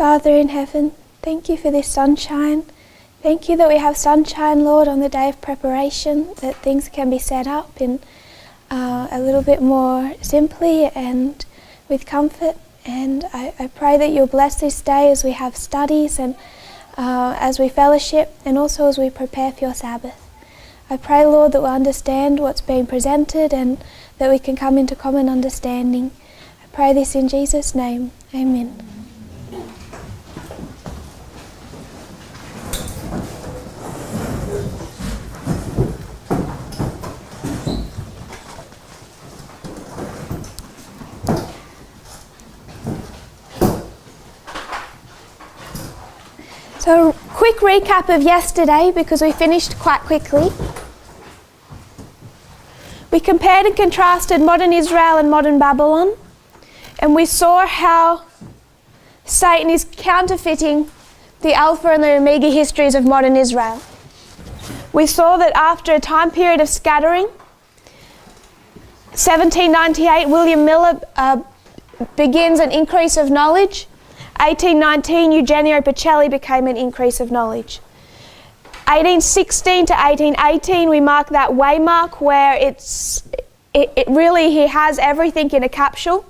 Father in heaven, thank you for this sunshine. Thank you that we have sunshine, Lord, on the day of preparation, that things can be set up in a little bit more simply and with comfort. And I pray that you'll bless this day as we have studies and as we fellowship and also as we prepare for your Sabbath. I pray, Lord, that we'll understand what's being presented and that we can come into common understanding. I pray this in Jesus' name. Amen. So, quick recap of yesterday because we finished quite quickly. We compared and contrasted modern Israel and modern Babylon, and we saw how Satan is counterfeiting the Alpha and the Omega histories of modern Israel. We saw that after a time period of scattering, 1798, William Miller begins an increase of knowledge. 1819, Eugenio Pacelli became an increase of knowledge. 1816 to 1818, we mark that waymark where it really, he has everything in a capsule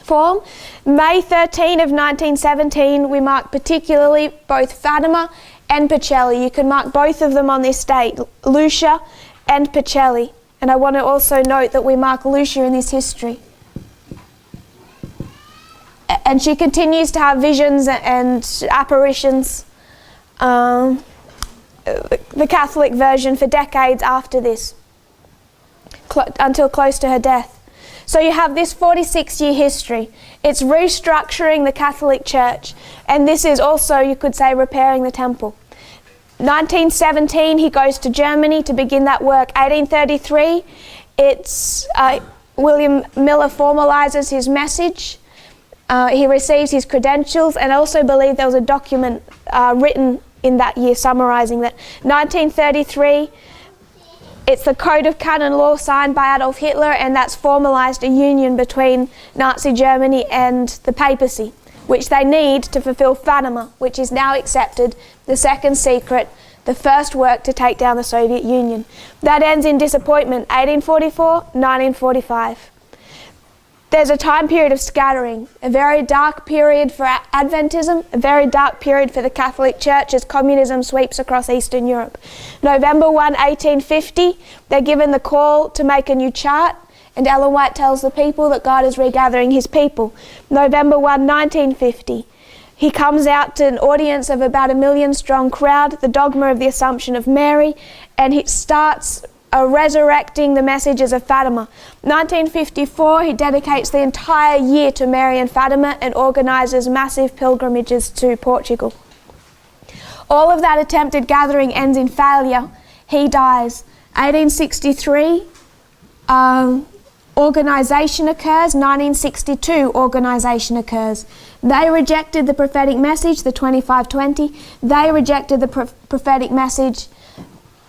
form. May 13 of 1917, we mark particularly both Fatima and Pacelli. You can mark both of them on this date, Lucia and Pacelli. And I want to also note that we mark Lucia in this history. And she continues to have visions and apparitions, the Catholic version, for decades after this, until close to her death. So you have this 46-year history. It's restructuring the Catholic Church, and this is also, you could say, repairing the temple. 1917, he goes to Germany to begin that work. 1833, it's William Miller formalizes his message. He receives his credentials, and I also believe there was a document written in that year summarising that. 1933, it's the Code of Canon Law signed by Adolf Hitler, and that's formalised a union between Nazi Germany and the papacy, which they need to fulfil Fatima, which is now accepted, the second secret, the first work to take down the Soviet Union. That ends in disappointment, 1844, 1945. There's a time period of scattering, a very dark period for Adventism, a very dark period for the Catholic Church as communism sweeps across Eastern Europe. November 1, 1850, they're given the call to make a new chart, and Ellen White tells the people that God is regathering his people. November 1, 1950, he comes out to an audience of about 1 million strong crowd, the dogma of the Assumption of Mary, and he starts resurrecting the messages of Fatima. 1954, he dedicates the entire year to Mary and Fatima and organises massive pilgrimages to Portugal. All of that attempted gathering ends in failure. He dies. 1863, organisation occurs. 1962, organisation occurs. They rejected the prophetic message, the 2520. They rejected the prophetic message,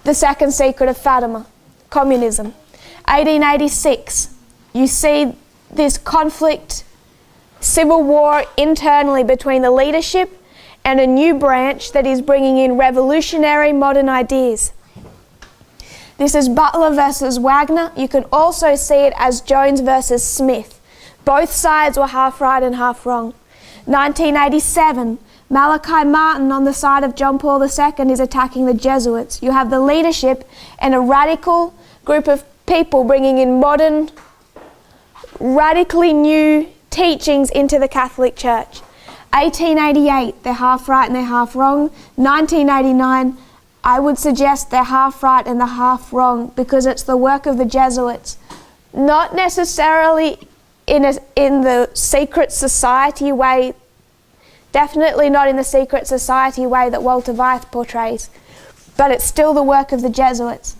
the second secret of Fatima, communism. 1886, you see this conflict, civil war internally between the leadership and a new branch that is bringing in revolutionary modern ideas. This is Butler versus Wagner. You can also see it as Jones versus Smith. Both sides were half right and half wrong. 1987, Malachi Martin on the side of John Paul II is attacking the Jesuits. You have the leadership and a radical group of people bringing in modern, radically new teachings into the Catholic Church. 1888, they're half right and they're half wrong. 1989, I would suggest they're half right and they're half wrong because it's the work of the Jesuits. Not necessarily in the secret society way, definitely not in the secret society way that Walter Wythe portrays, but it's still the work of the Jesuits.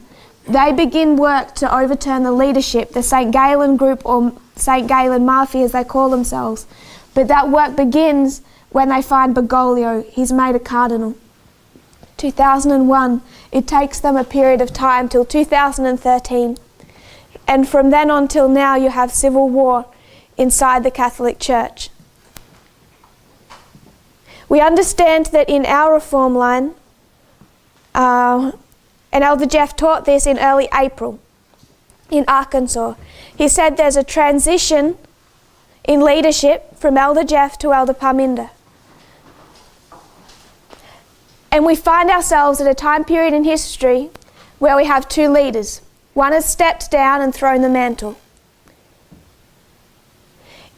They begin work to overturn the leadership, the St. Galen group, or St. Galen Mafia as they call themselves. But that work begins when they find Bergoglio. He's made a cardinal. 2001, it takes them a period of time till 2013. And from then on till now, you have civil war inside the Catholic Church. We understand that in our reform line, and Elder Jeff taught this in early April in Arkansas. He said there's a transition in leadership from Elder Jeff to Elder Parminder. And we find ourselves at a time period in history where we have two leaders. One has stepped down and thrown the mantle.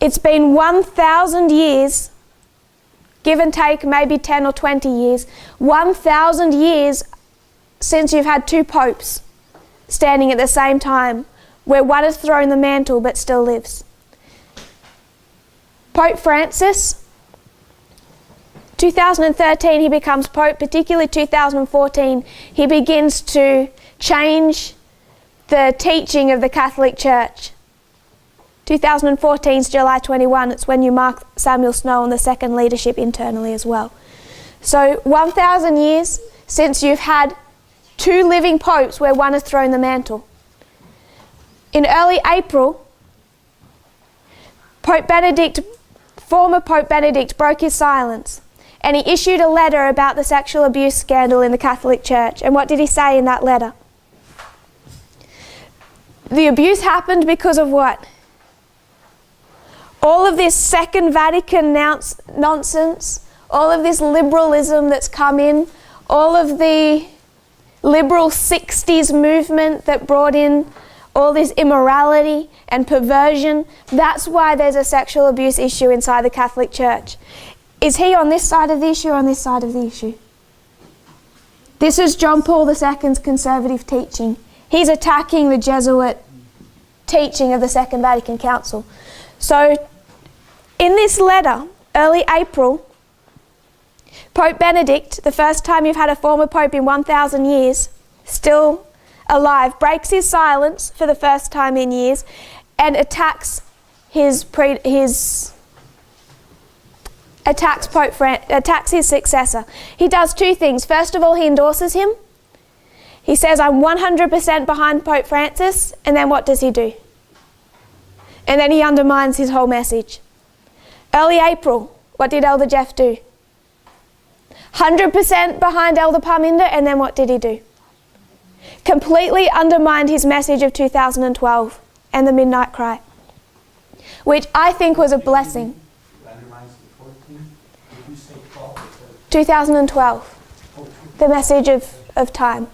It's been 1,000 years, give and take maybe 10 or 20 years, 1,000 years since you've had two popes standing at the same time, where one has thrown the mantle but still lives. Pope Francis, 2013 he becomes Pope, particularly 2014, he begins to change the teaching of the Catholic Church. 2014's July 21, it's when you mark Samuel Snow and the second leadership internally as well. So 1,000 years since you've had two living popes where one has thrown the mantle. In early April, former Pope Benedict broke his silence and he issued a letter about the sexual abuse scandal in the Catholic Church. And what did he say in that letter? The abuse happened because of what? All of this Second Vatican nonsense, all of this liberalism that's come in, all of the liberal 60s movement that brought in all this immorality and perversion. That's why there's a sexual abuse issue inside the Catholic Church. Is he on this side of the issue or on this side of the issue? This is John Paul II's conservative teaching. He's attacking the Jesuit teaching of the Second Vatican Council. So in this letter, early April, Pope Benedict, the first time you've had a former pope in 1,000 years, still alive, breaks his silence for the first time in years and attacks his successor. He does two things. First of all, he endorses him. He says, I'm 100% behind Pope Francis, and then what does he do? And then he undermines his whole message. Early April, what did Elder Jeff do? 100% behind Elder Parminder, and then what did he do? Completely undermined his message of 2012 and the Midnight Cry, which I think was a blessing. 2012, the message of time.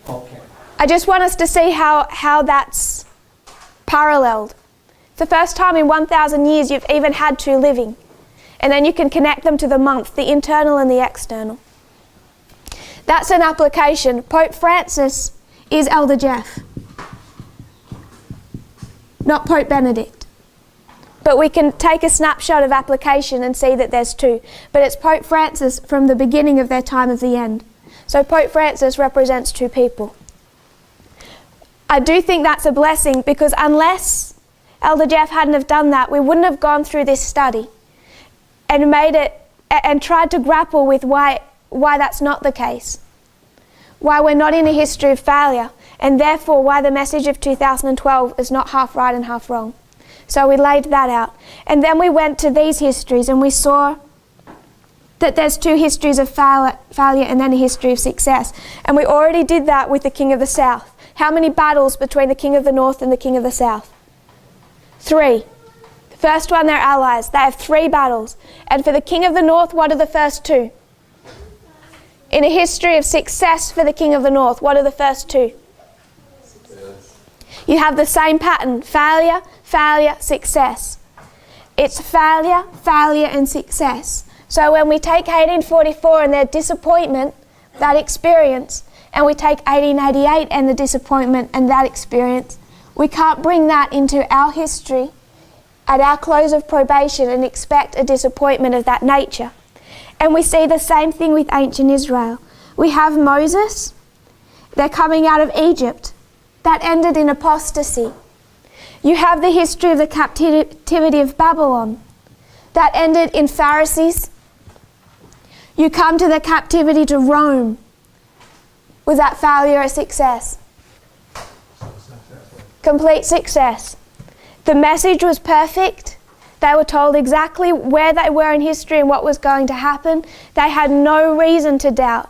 Okay. I just want us to see how that's paralleled. It's the first time in 1,000 years you've even had two living. And then you can connect them to the month, the internal and the external. That's an application. Pope Francis is Elder Jeff, not Pope Benedict. But we can take a snapshot of application and see that there's two. But it's Pope Francis from the beginning of their time of the end. So Pope Francis represents two people. I do think that's a blessing, because unless Elder Jeff hadn't have done that, we wouldn't have gone through this study and made it and tried to grapple with why that's not the case. Why we're not in a history of failure, and therefore why the message of 2012 is not half right and half wrong. So we laid that out. And then we went to these histories and we saw that there's two histories of failure and then a history of success. And we already did that with the King of the South. How many battles between the King of the North and the King of the South? 3. The first one, they're allies. They have 3 battles. And for the King of the North, what are the first 2? In a history of success for the King of the North, what are the first 2? You have the same pattern: failure, failure, success. It's failure, failure, and success. So when we take 1844 and their disappointment, that experience, and we take 1888 and the disappointment and that experience, we can't bring that into our history at our close of probation and expect a disappointment of that nature. And we see the same thing with ancient Israel. We have Moses, they're coming out of Egypt. That ended in apostasy. You have the history of the captivity of Babylon. That ended in Pharisees. You come to the captivity to Rome. Was that failure or success? Complete success. The message was perfect. They were told exactly where they were in history and what was going to happen. They had no reason to doubt,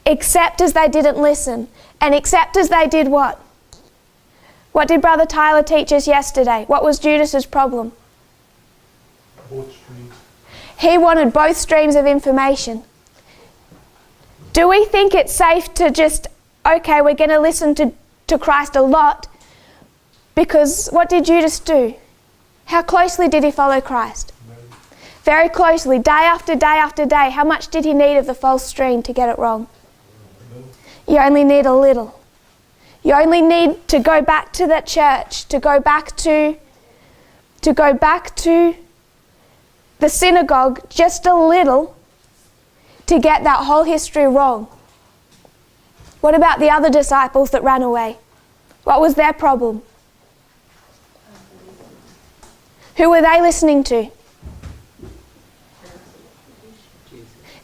except as they didn't listen. And except as they did what? What did Brother Tyler teach us yesterday? What was Judas's problem? Both streams. He wanted both streams of information. Do we think it's safe to just, okay, we're going to listen to Christ a lot, because what did Judas do? How closely did he follow Christ? Very closely, day after day after day. How much did he need of the false stream to get it wrong? You only need a little. You only need to go back to that church, to go back to the synagogue just a little to get that whole history wrong. What about the other disciples that ran away? What was their problem? Who were they listening to?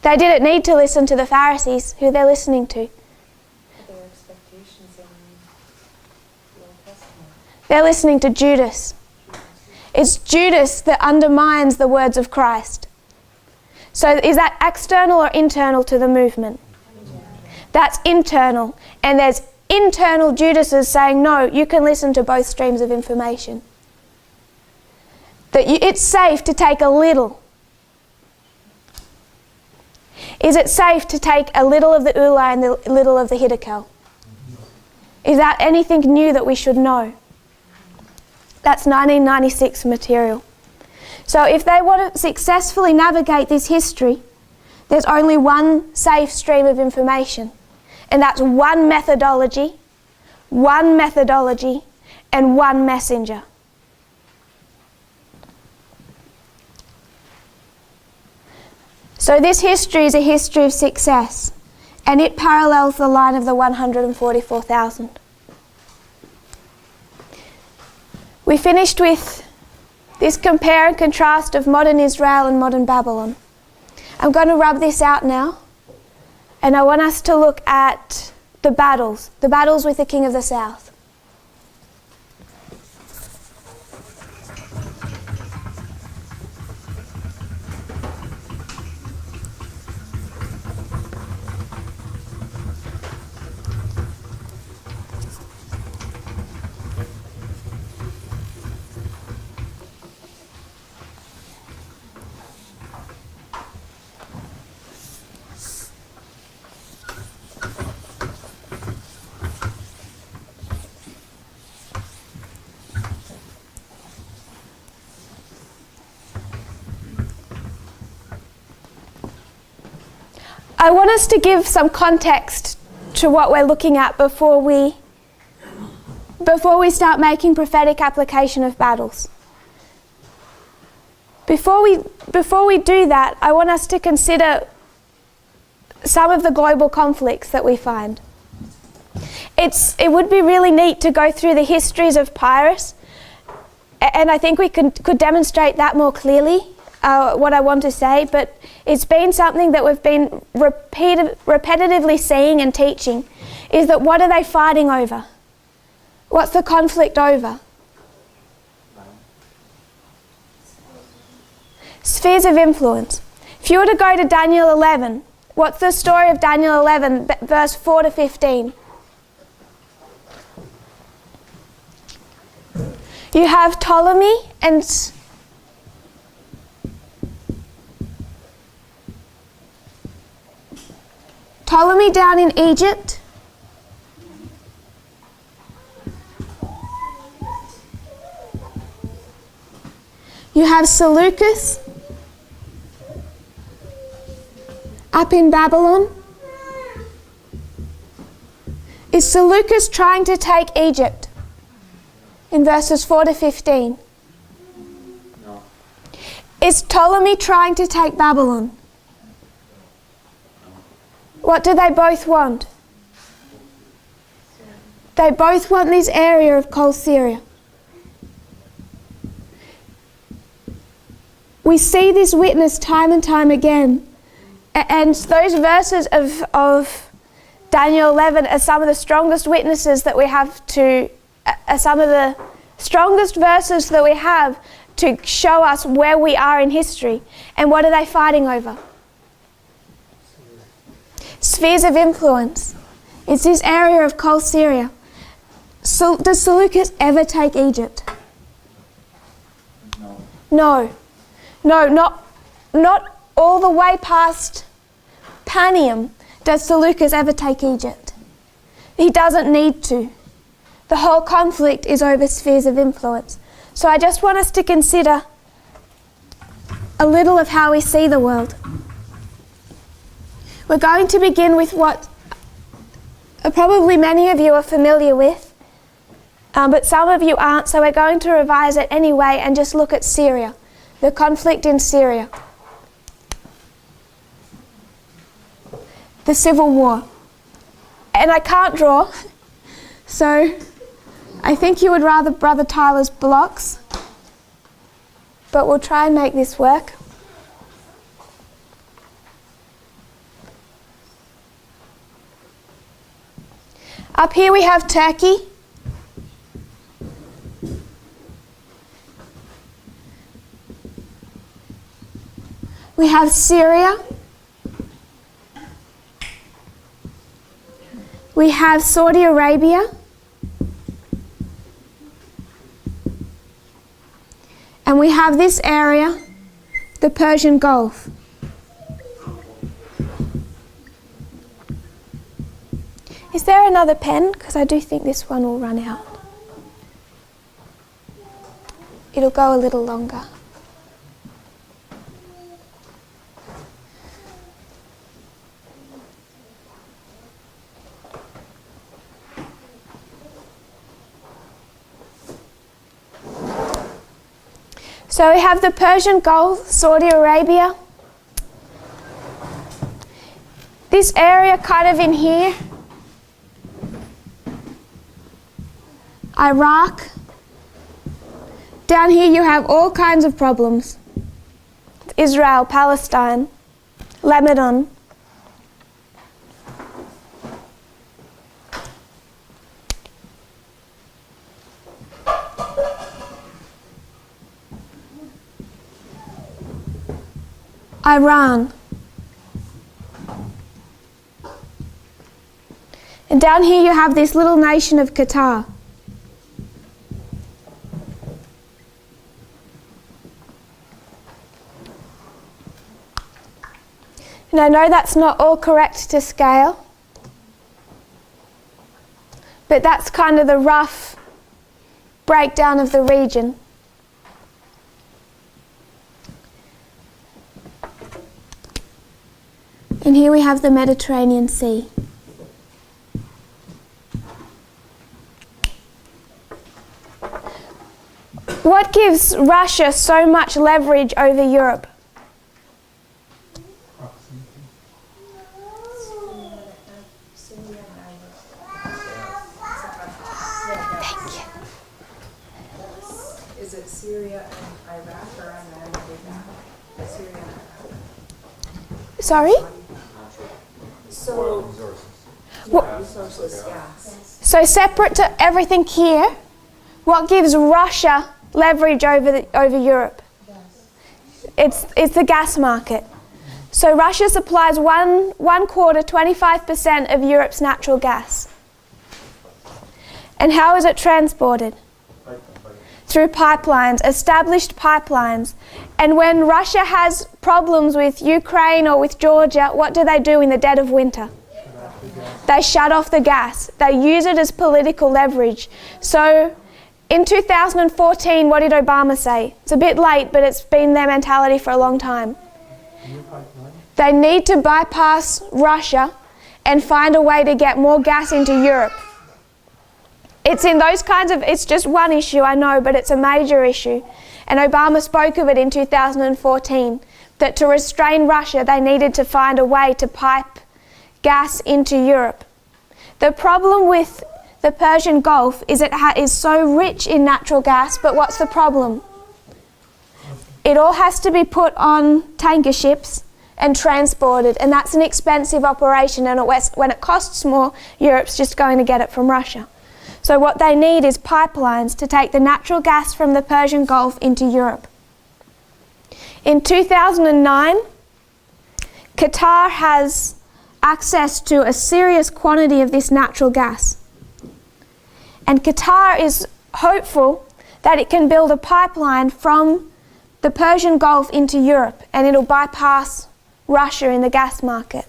They didn't need to listen to the Pharisees. Who they're listening to? Their expectations in the Old Testament. They're listening to Judas. It's Judas that undermines the words of Christ. So is that external or internal to the movement? That's internal. And there's internal Judases saying, no, you can listen to both streams of information. That it's safe to take a little. Is it safe to take a little of the Ula and a little of the Hiddekel? Is that anything new that we should know? That's 1996 material. So if they want to successfully navigate this history, there's only one safe stream of information. And that's one methodology, and one messenger. So this history is a history of success, and it parallels the line of the 144,000. We finished with this compare and contrast of modern Israel and modern Babylon. I'm going to rub this out now, and I want us to look at the battles with the king of the south. I want us to give some context to what we're looking at before we start making prophetic application of battles. Before we do that, I want us to consider some of the global conflicts that we find. It would be really neat to go through the histories of Pyrrhus, and I think we could demonstrate that more clearly, what I want to say, but it's been something that we've been repetitively seeing and teaching, is that what are they fighting over? What's the conflict over? Spheres of influence. If you were to go to Daniel 11, what's the story of Daniel 11, verse 4 to 15? You have Ptolemy and Ptolemy down in Egypt. You have Seleucus up in Babylon. Is Seleucus trying to take Egypt? In verses 4 to 15. No. Is Ptolemy trying to take Babylon? What do they both want? They both want this area of Cold Syria. We see this witness time and time again. And those verses of Daniel 11 are some of the strongest witnesses that we have to, are some of the strongest verses that we have to show us where we are in history. And what are they fighting over? Spheres of influence. It's this area of cold Syria. So, does Seleucus ever take Egypt? No. No, not all the way past Panium does Seleucus ever take Egypt. He doesn't need to. The whole conflict is over spheres of influence. So I just want us to consider a little of how we see the world. We're going to begin with what probably many of you are familiar with, but some of you aren't, so we're going to revise it anyway and just look at Syria, the conflict in Syria, the civil war. And I can't draw, so I think you would rather Brother Tyler's blocks, but we'll try and make this work. Up here we have Turkey. We have Syria. We have Saudi Arabia. And we have this area, the Persian Gulf. Is there another pen? Because I do think this one will run out. It'll go a little longer. So we have the Persian Gulf, Saudi Arabia. This area kind of in here, Iraq. Down here you have all kinds of problems. Israel, Palestine, Lebanon. Iran. And down here you have this little nation of Qatar. And I know that's not all correct to scale, but that's kind of the rough breakdown of the region. And here we have the Mediterranean Sea. What gives Russia so much leverage over Europe? Thank you. Is it Syria and Iraq or Iran? Syria and Iraq. Sorry? So, What? resources, gas. So separate to everything here, what gives Russia leverage over Europe? It's the gas market. So Russia supplies one quarter, 25% of Europe's natural gas. And how is it transported? Through pipelines, established pipelines. And when Russia has problems with Ukraine or with Georgia, what do they do in the dead of winter? They shut off the gas. They use it as political leverage. So in 2014, what did Obama say? It's a bit late, but it's been their mentality for a long time. They need to bypass Russia and find a way to get more gas into Europe. It's in those kinds of, it's just one issue, I know, but it's a major issue. And Obama spoke of it in 2014, that to restrain Russia, they needed to find a way to pipe gas into Europe. The problem with the Persian Gulf is it is so rich in natural gas, but what's the problem? It all has to be put on tanker ships and transported, and that's an expensive operation, and when it costs more, Europe's just going to get it from Russia. So what they need is pipelines to take the natural gas from the Persian Gulf into Europe. In 2009, Qatar has access to a serious quantity of this natural gas. And Qatar is hopeful that it can build a pipeline from the Persian Gulf into Europe, and it'll bypass Russia in the gas market.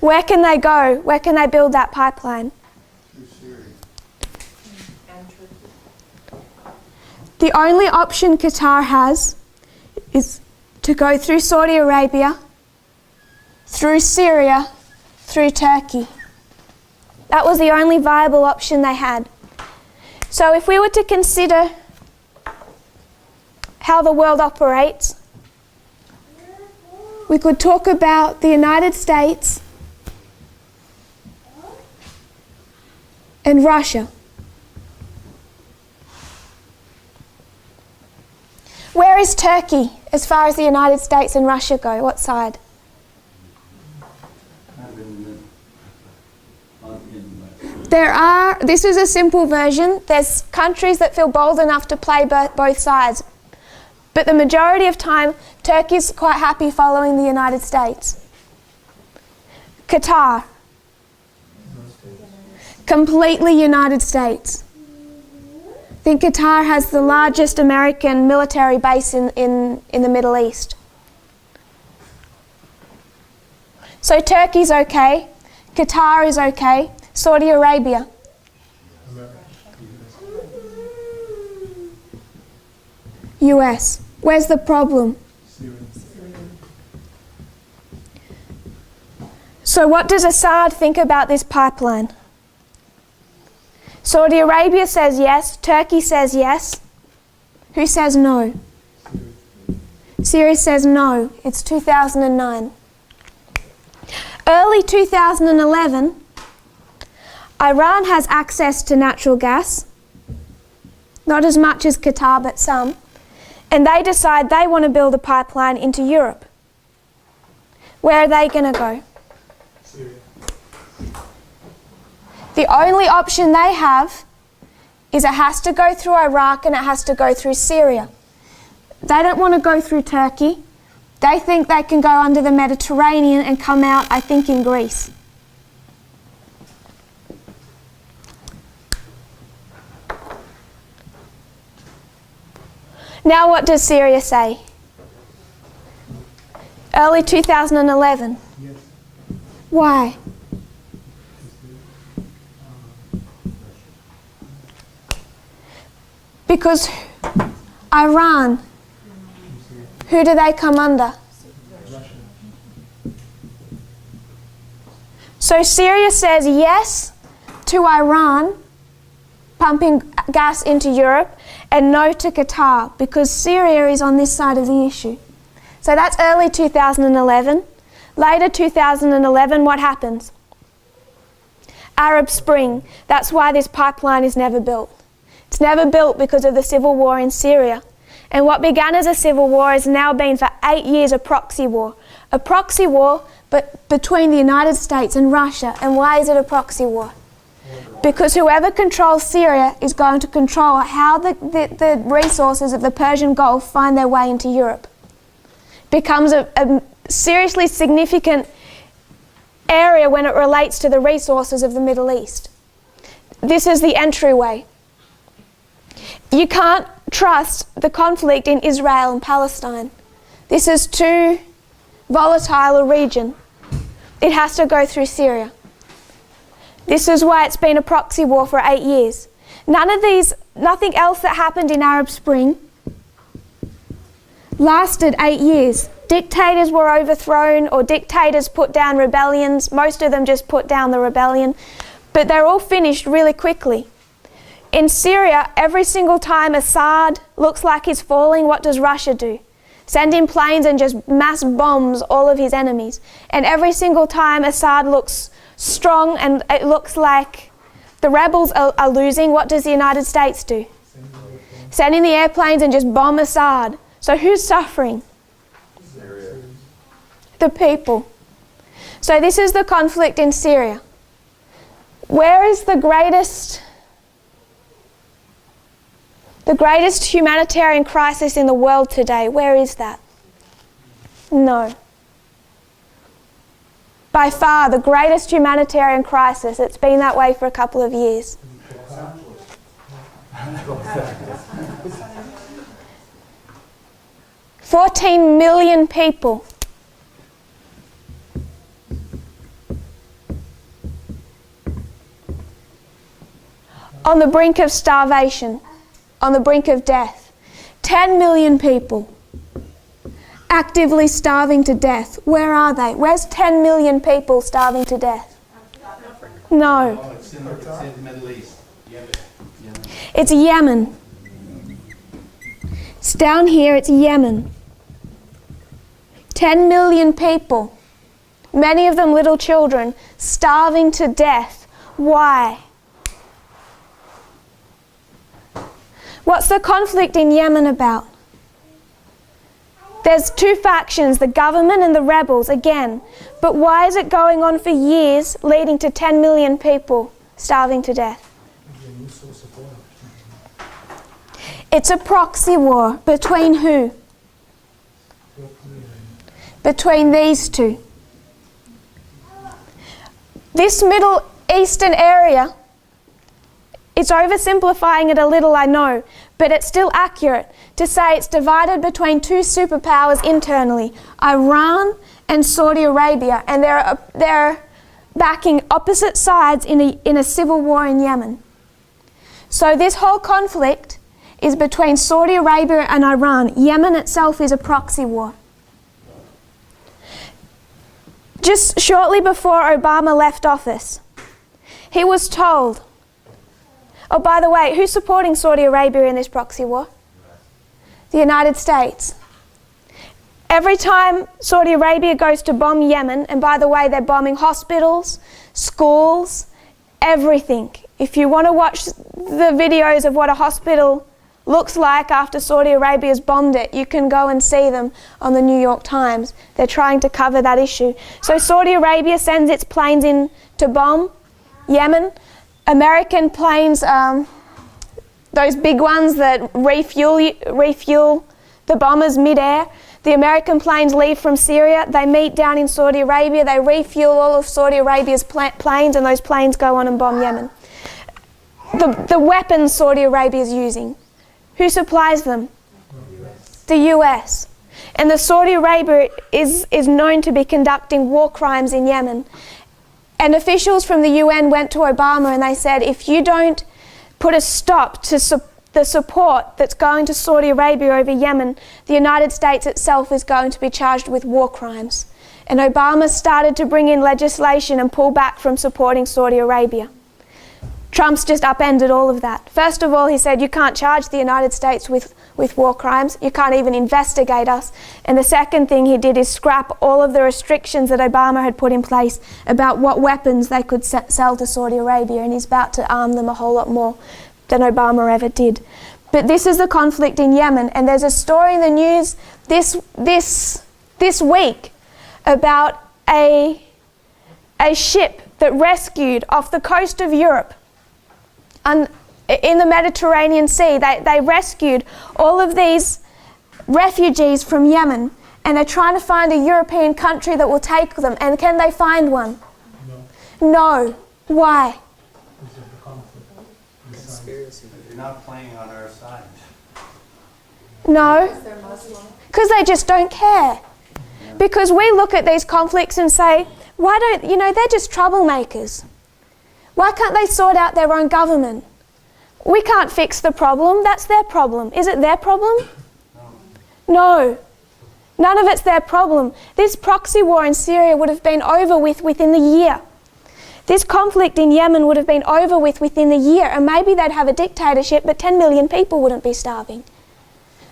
Where can they go? Where can they build that pipeline? Through Syria. And Turkey. The only option Qatar has is to go through Saudi Arabia, through Syria, through Turkey. That was the only viable option they had. So if we were to consider how the world operates, we could talk about the United States and Russia. Where is Turkey as far as the United States and Russia go? What side? This is a simple version. There's countries that feel bold enough to play both sides. But the majority of time, Turkey's quite happy following the United States. Qatar. Completely United States. I think Qatar has the largest American military base in the Middle East. So Turkey's okay, Qatar is okay, Saudi Arabia. US. Where's the problem? Syria. So what does Assad think about this pipeline? Saudi Arabia says yes, Turkey says yes. Who says no? Syria says no. It's 2009. Early 2011, Iran has access to natural gas, not as much as Qatar, but some, and they decide they want to build a pipeline into Europe. Where are they going to go? Syria. The only option they have is it has to go through Iraq and it has to go through Syria. They don't want to go through Turkey. They think they can go under the Mediterranean and come out, I think, in Greece. Now what does Syria say? Early 2011. Yes. Why? Because Iran, who do they come under? Russia. So Syria says yes to Iran pumping gas into Europe and no to Qatar because Syria is on this side of the issue. So that's early 2011. Later 2011, what happens? Arab Spring. That's why this pipeline is never built. It's never built because of the civil war in Syria. And what began as a civil war has now been for 8 years a proxy war. A proxy war but between the United States and Russia. And why is it a proxy war? Because whoever controls Syria is going to control how the resources of the Persian Gulf find their way into Europe. Becomes a seriously significant area when it relates to the resources of the Middle East. This is the entryway. You can't trust the conflict in Israel and Palestine. This is too volatile a region. It has to go through Syria. This is why it's been a proxy war for 8 years. Nothing else that happened in Arab Spring lasted 8 years. Dictators were overthrown or dictators put down rebellions. Most of them just put down the rebellion. But they're all finished really quickly. In Syria, every single time Assad looks like he's falling, what does Russia do? Send in planes and just mass bombs all of his enemies. And every single time Assad looks strong and it looks like the rebels are losing, what does the United States do? Send in the airplanes and just bomb Assad. So who's suffering? Syria. The people. So this is the conflict in Syria. Where is the greatest humanitarian crisis in the world today? Where is that? No. By far the greatest humanitarian crisis. It's been that way for a couple of years. 14 million people. On the brink of starvation, on the brink of death. 10 million people actively starving to death. Where are they? Where's 10 million people starving to death? No. Oh, it's in the Middle East. Yemen. It's Yemen. It's down here, it's Yemen. 10 million people, many of them little children, starving to death. Why? What's the conflict in Yemen about? There's two factions, the government and the rebels, again. But why is it going on for years, leading to 10 million people starving to death? It's a proxy war. Between who? Between these two. This Middle Eastern area, it's oversimplifying it a little, I know, but it's still accurate to say it's divided between two superpowers internally, Iran and Saudi Arabia, and they're backing opposite sides in a civil war in Yemen. So this whole conflict is between Saudi Arabia and Iran. Yemen itself is a proxy war. Just shortly before Obama left office, he was told, oh, by the way, who's supporting Saudi Arabia in this proxy war? The United States. Every time Saudi Arabia goes to bomb Yemen, and by the way, they're bombing hospitals, schools, everything. If you want to watch the videos of what a hospital looks like after Saudi Arabia's bombed it, you can go and see them on the New York Times. They're trying to cover that issue. So Saudi Arabia sends its planes in to bomb Yemen. American planes, those big ones that refuel the bombers mid-air, the American planes leave from Syria, they meet down in Saudi Arabia, they refuel all of Saudi Arabia's planes, and those planes go on and bomb Yemen. The weapons Saudi Arabia is using, who supplies them? The US. And the Saudi Arabia is known to be conducting war crimes in Yemen. And officials from the UN went to Obama and they said, if you don't put a stop to the support that's going to Saudi Arabia over Yemen, the United States itself is going to be charged with war crimes. And Obama started to bring in legislation and pull back from supporting Saudi Arabia. Trump's just upended all of that. First of all, he said, you can't charge the United States with war crimes. You can't even investigate us. And the second thing he did is scrap all of the restrictions that Obama had put in place about what weapons they could sell to Saudi Arabia. And he's about to arm them a whole lot more than Obama ever did. But this is the conflict in Yemen. And there's a story in the news this week about a ship that rescued off the coast of Europe in the Mediterranean Sea. They rescued all of these refugees from Yemen, and they're trying to find a European country that will take them. And can they find one? No. Why? Conspiracy. They're not playing on our side. No. Because they just don't care. Because we look at these conflicts and say, why don't, they're just troublemakers. Why can't they sort out their own government? We can't fix the problem. That's their problem. Is it their problem? No. None of it's their problem. This proxy war in Syria would have been over with within the year. This conflict in Yemen would have been over with within the year, and maybe they'd have a dictatorship, but 10 million people wouldn't be starving.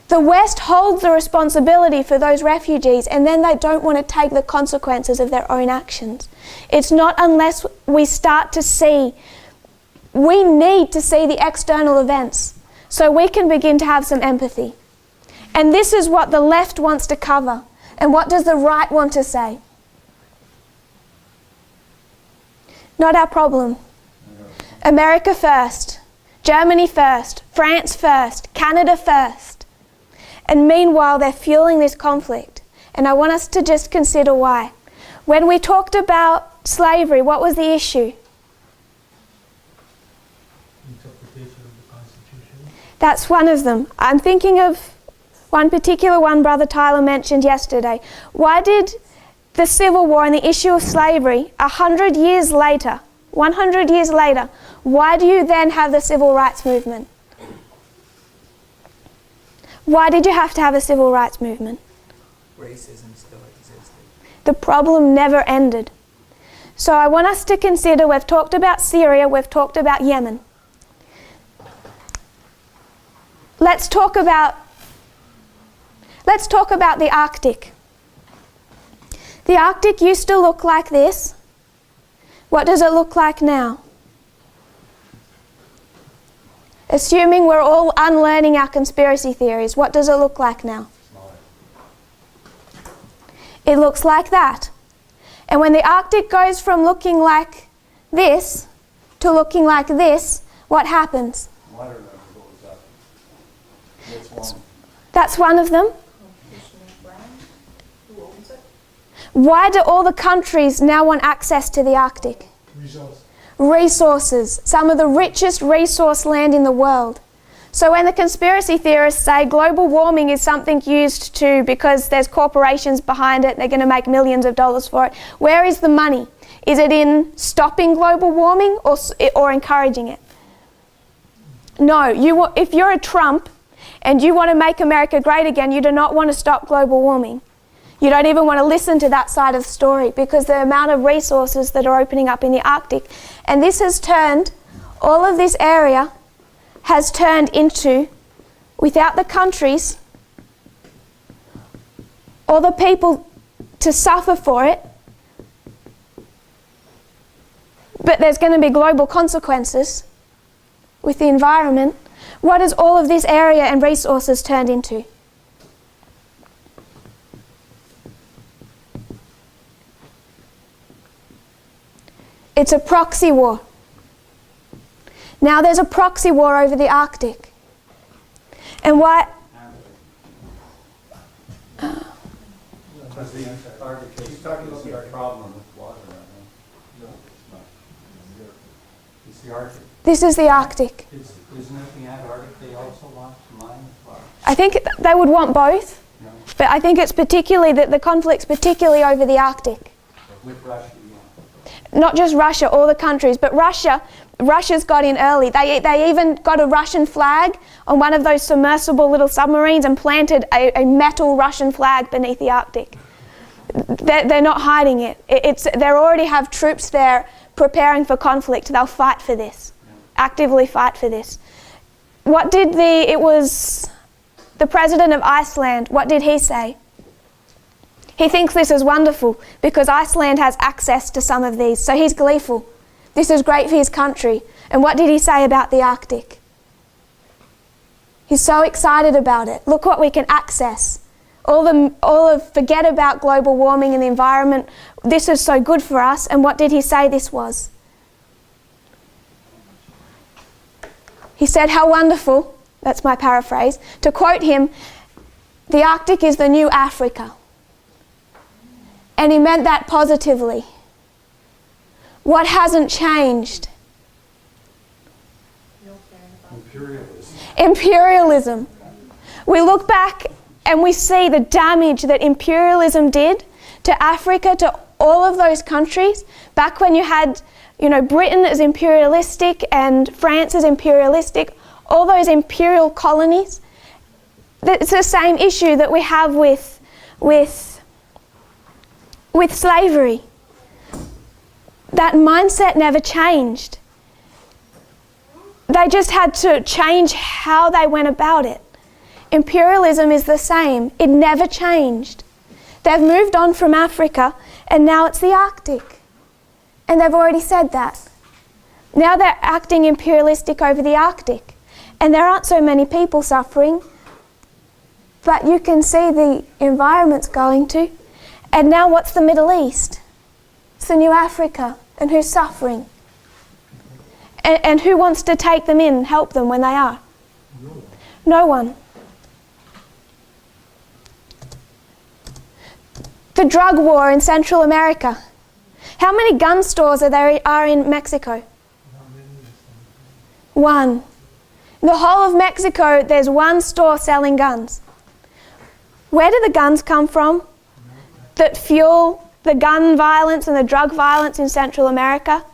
The West holds the responsibility for those refugees, and then they don't want to take the consequences of their own actions. It's not unless we start to see, we need to see the external events so we can begin to have some empathy. And this is what the left wants to cover. And what does the right want to say? Not our problem. America first, Germany first, France first, Canada first. And meanwhile, they're fueling this conflict. And I want us to just consider why. When we talked about slavery, what was the issue? Interpretation of the Constitution. That's one of them. I'm thinking of one particular one Brother Tyler mentioned yesterday. Why did the Civil War and the issue of slavery, 100 years later, 100 years later, why do you then have the civil rights movement? Why did you have to have a civil rights movement? Racism still existed. The problem never ended. So I want us to consider, we've talked about Syria, we've talked about Yemen. Let's talk about the Arctic. The Arctic used to look like this. What does it look like now? Assuming we're all unlearning our conspiracy theories, what does it look like now? It looks like that. And when the Arctic goes from looking like this to looking like this, what happens? Water level goes up. That's one. That's one of them. Who owns it? Why do all the countries now want access to the Arctic? Resources. Some of the richest resource land in the world. So when the conspiracy theorists say global warming is something used to, because there's corporations behind it, they're going to make millions of dollars for it, where is the money? Is it in stopping global warming or encouraging it? No. If you're a Trump and you want to make America great again, you do not want to stop global warming. You don't even want to listen to that side of the story because the amount of resources that are opening up in the Arctic. And this has turned, all of this area has turned into, without the countries or the people to suffer for it, but there's going to be global consequences with the environment. What has all of this area and resources turned into? It's a proxy war. Now there's a proxy war over the Arctic. And why? Because the Arctic is a problem with water right now. No, it's not. It's the Arctic. This is the Arctic. Isn't it the Antarctic they also want to mine for? I think they would want both, No, but I think it's particularly that the conflict's particularly over the Arctic. with Russia, Not just Russia, all the countries, but Russia's got in early. They even got a Russian flag on one of those submersible little submarines and planted a metal Russian flag beneath the Arctic. They're not hiding it. They already have troops there preparing for conflict. They'll fight for this, actively fight for this. It was the president of Iceland, what did he say? He thinks this is wonderful because Iceland has access to some of these, so he's gleeful. This is great for his country. And what did he say about the Arctic? He's so excited about it. Look what we can access. Forget about global warming and the environment. This is so good for us. And what did he say this was? He said, how wonderful, that's my paraphrase, to quote him, the Arctic is the new Africa. And he meant that positively. What hasn't changed? Imperialism. We look back and we see the damage that imperialism did to Africa, to all of those countries. Back when you had, Britain as imperialistic and France as imperialistic, all those imperial colonies. It's the same issue that we have with slavery. That mindset never changed. They just had to change how they went about it. Imperialism is the same. It never changed. They've moved on from Africa and now it's the Arctic. And they've already said that. Now they're acting imperialistic over the Arctic. And there aren't so many people suffering, but you can see the environment's going to. And now what's the Middle East? It's the new Africa. And who's suffering? And who wants to take them in and help them when they are? No one. The drug war in Central America. How many gun stores are in Mexico? One. In the whole of Mexico, there's one store selling guns. Where do the guns come from that fuel the gun violence and the drug violence in Central America?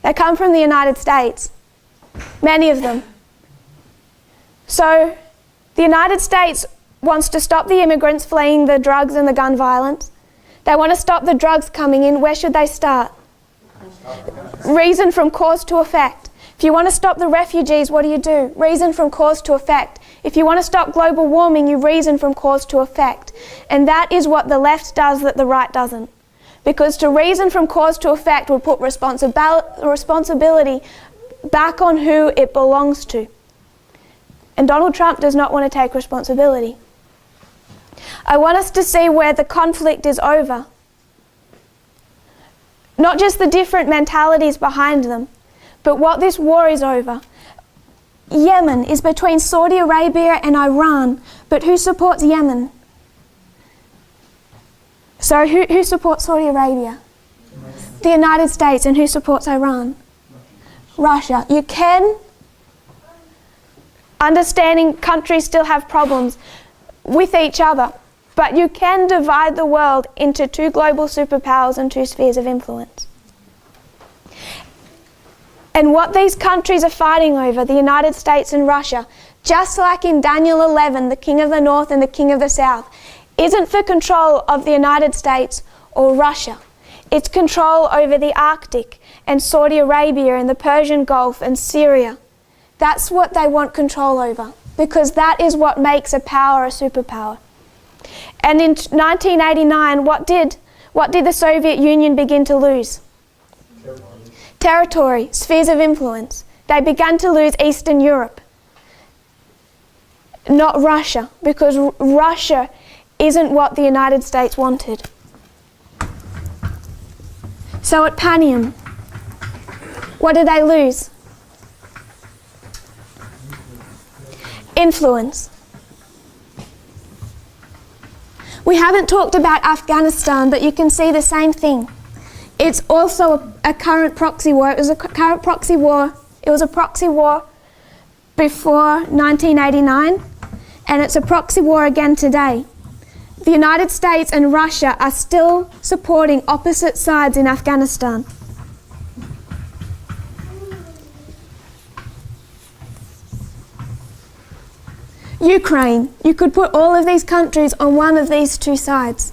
They come from the United States. Many of them. So, the United States wants to stop the immigrants fleeing the drugs and the gun violence. They want to stop the drugs coming in. Where should they start? Reason from cause to effect. If you want to stop the refugees, what do? Reason from cause to effect. If you want to stop global warming, you reason from cause to effect. And that is what the left does that the right doesn't. Because to reason from cause to effect would put responsibility back on who it belongs to. And Donald Trump does not want to take responsibility. I want us to see where the conflict is over. Not just the different mentalities behind them, but what this war is over. Yemen is between Saudi Arabia and Iran, but who supports Yemen? So who supports Saudi Arabia? The United States. And who supports Iran? Russia. You can, understanding countries still have problems with each other, but you can divide the world into two global superpowers and two spheres of influence. And what these countries are fighting over, the United States and Russia, just like in Daniel 11, the king of the north and the king of the south, isn't for control of the United States or Russia. It's control over the Arctic and Saudi Arabia and the Persian Gulf and Syria. That's what they want control over, because that is what makes a power a superpower. And in 1989, what did the Soviet Union begin to lose? Territory, spheres of influence. They began to lose Eastern Europe, not Russia, because Russia isn't what the United States wanted. So at Panium, what did they lose? Influence. We haven't talked about Afghanistan, but you can see the same thing. It's also a current proxy war. It was a current proxy war. It was a proxy war before 1989, and it's a proxy war again today. The United States and Russia are still supporting opposite sides in Afghanistan. Ukraine. You could put all of these countries on one of these two sides.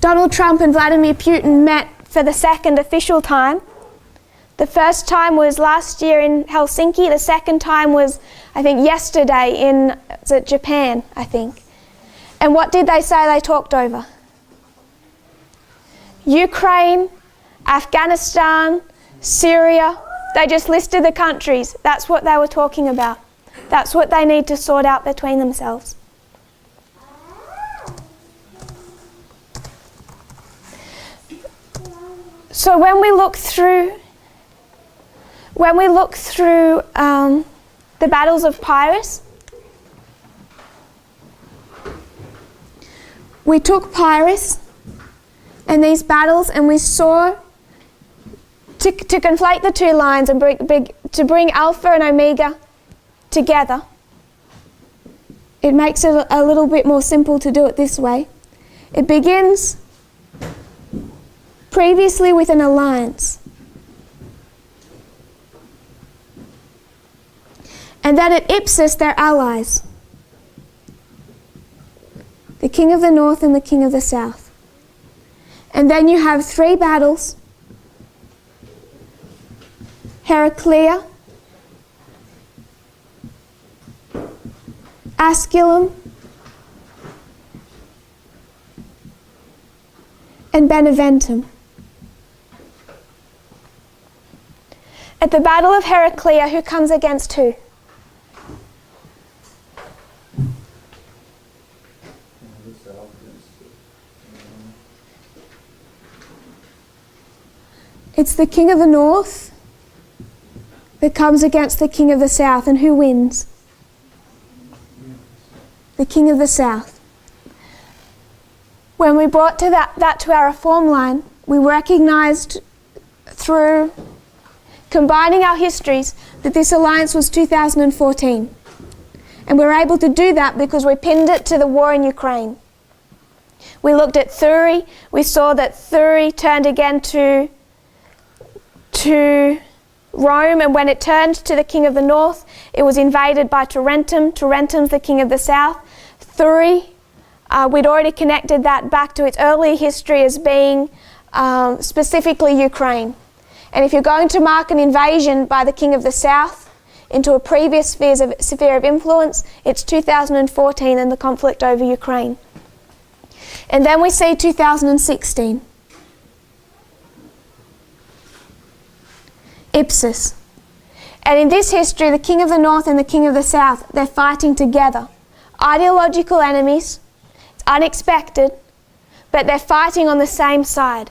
Donald Trump and Vladimir Putin met for the second official time. The first time was last year in Helsinki. The second time was, I think, yesterday in Japan, I think. And what did they say they talked over? Ukraine, Afghanistan, Syria. They just listed the countries. That's what they were talking about. That's what they need to sort out between themselves. So when we look through the battles of Pyrrhus, we took Pyrrhus and these battles, and we saw to conflate the two lines and to bring Alpha and Omega together. It makes it a little bit more simple to do it this way. It begins previously with an alliance. And then at Ipsus, they're allies. The king of the north and the king of the south. And then you have three battles. Heraclea, Asculum, and Beneventum. At the Battle of Heraclea, who comes against who? It's the king of the north that comes against the king of the south, and who wins? The king of the south. When we brought that to our reform line, we recognised through combining our histories that this alliance was 2014. And we were able to do that because we pinned it to the war in Ukraine. We looked at Thurii. We saw that Thurii turned again to Rome, and when it turned to the king of the north, it was invaded by Tarentum. Tarentum's the king of the south. Thurii, we'd already connected that back to its early history as being specifically Ukraine. And if you're going to mark an invasion by the king of the south into a previous sphere of influence, it's 2014 and the conflict over Ukraine. And then we see 2016. Ipsus. And in this history, the king of the north and the king of the south, they're fighting together. Ideological enemies. It's unexpected, but they're fighting on the same side.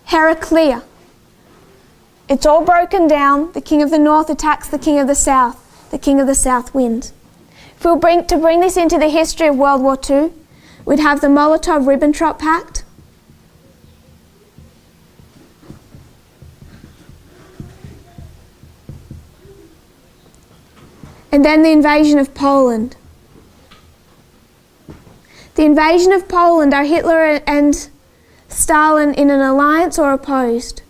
Heraclea. It's all broken down. The king of the north attacks the king of the south. The king of the south wins. If we'll bring this into the history of World War II, we'd have the Molotov-Ribbentrop Pact. And then the invasion of Poland. The invasion of Poland, are Hitler and Stalin in an alliance or opposed?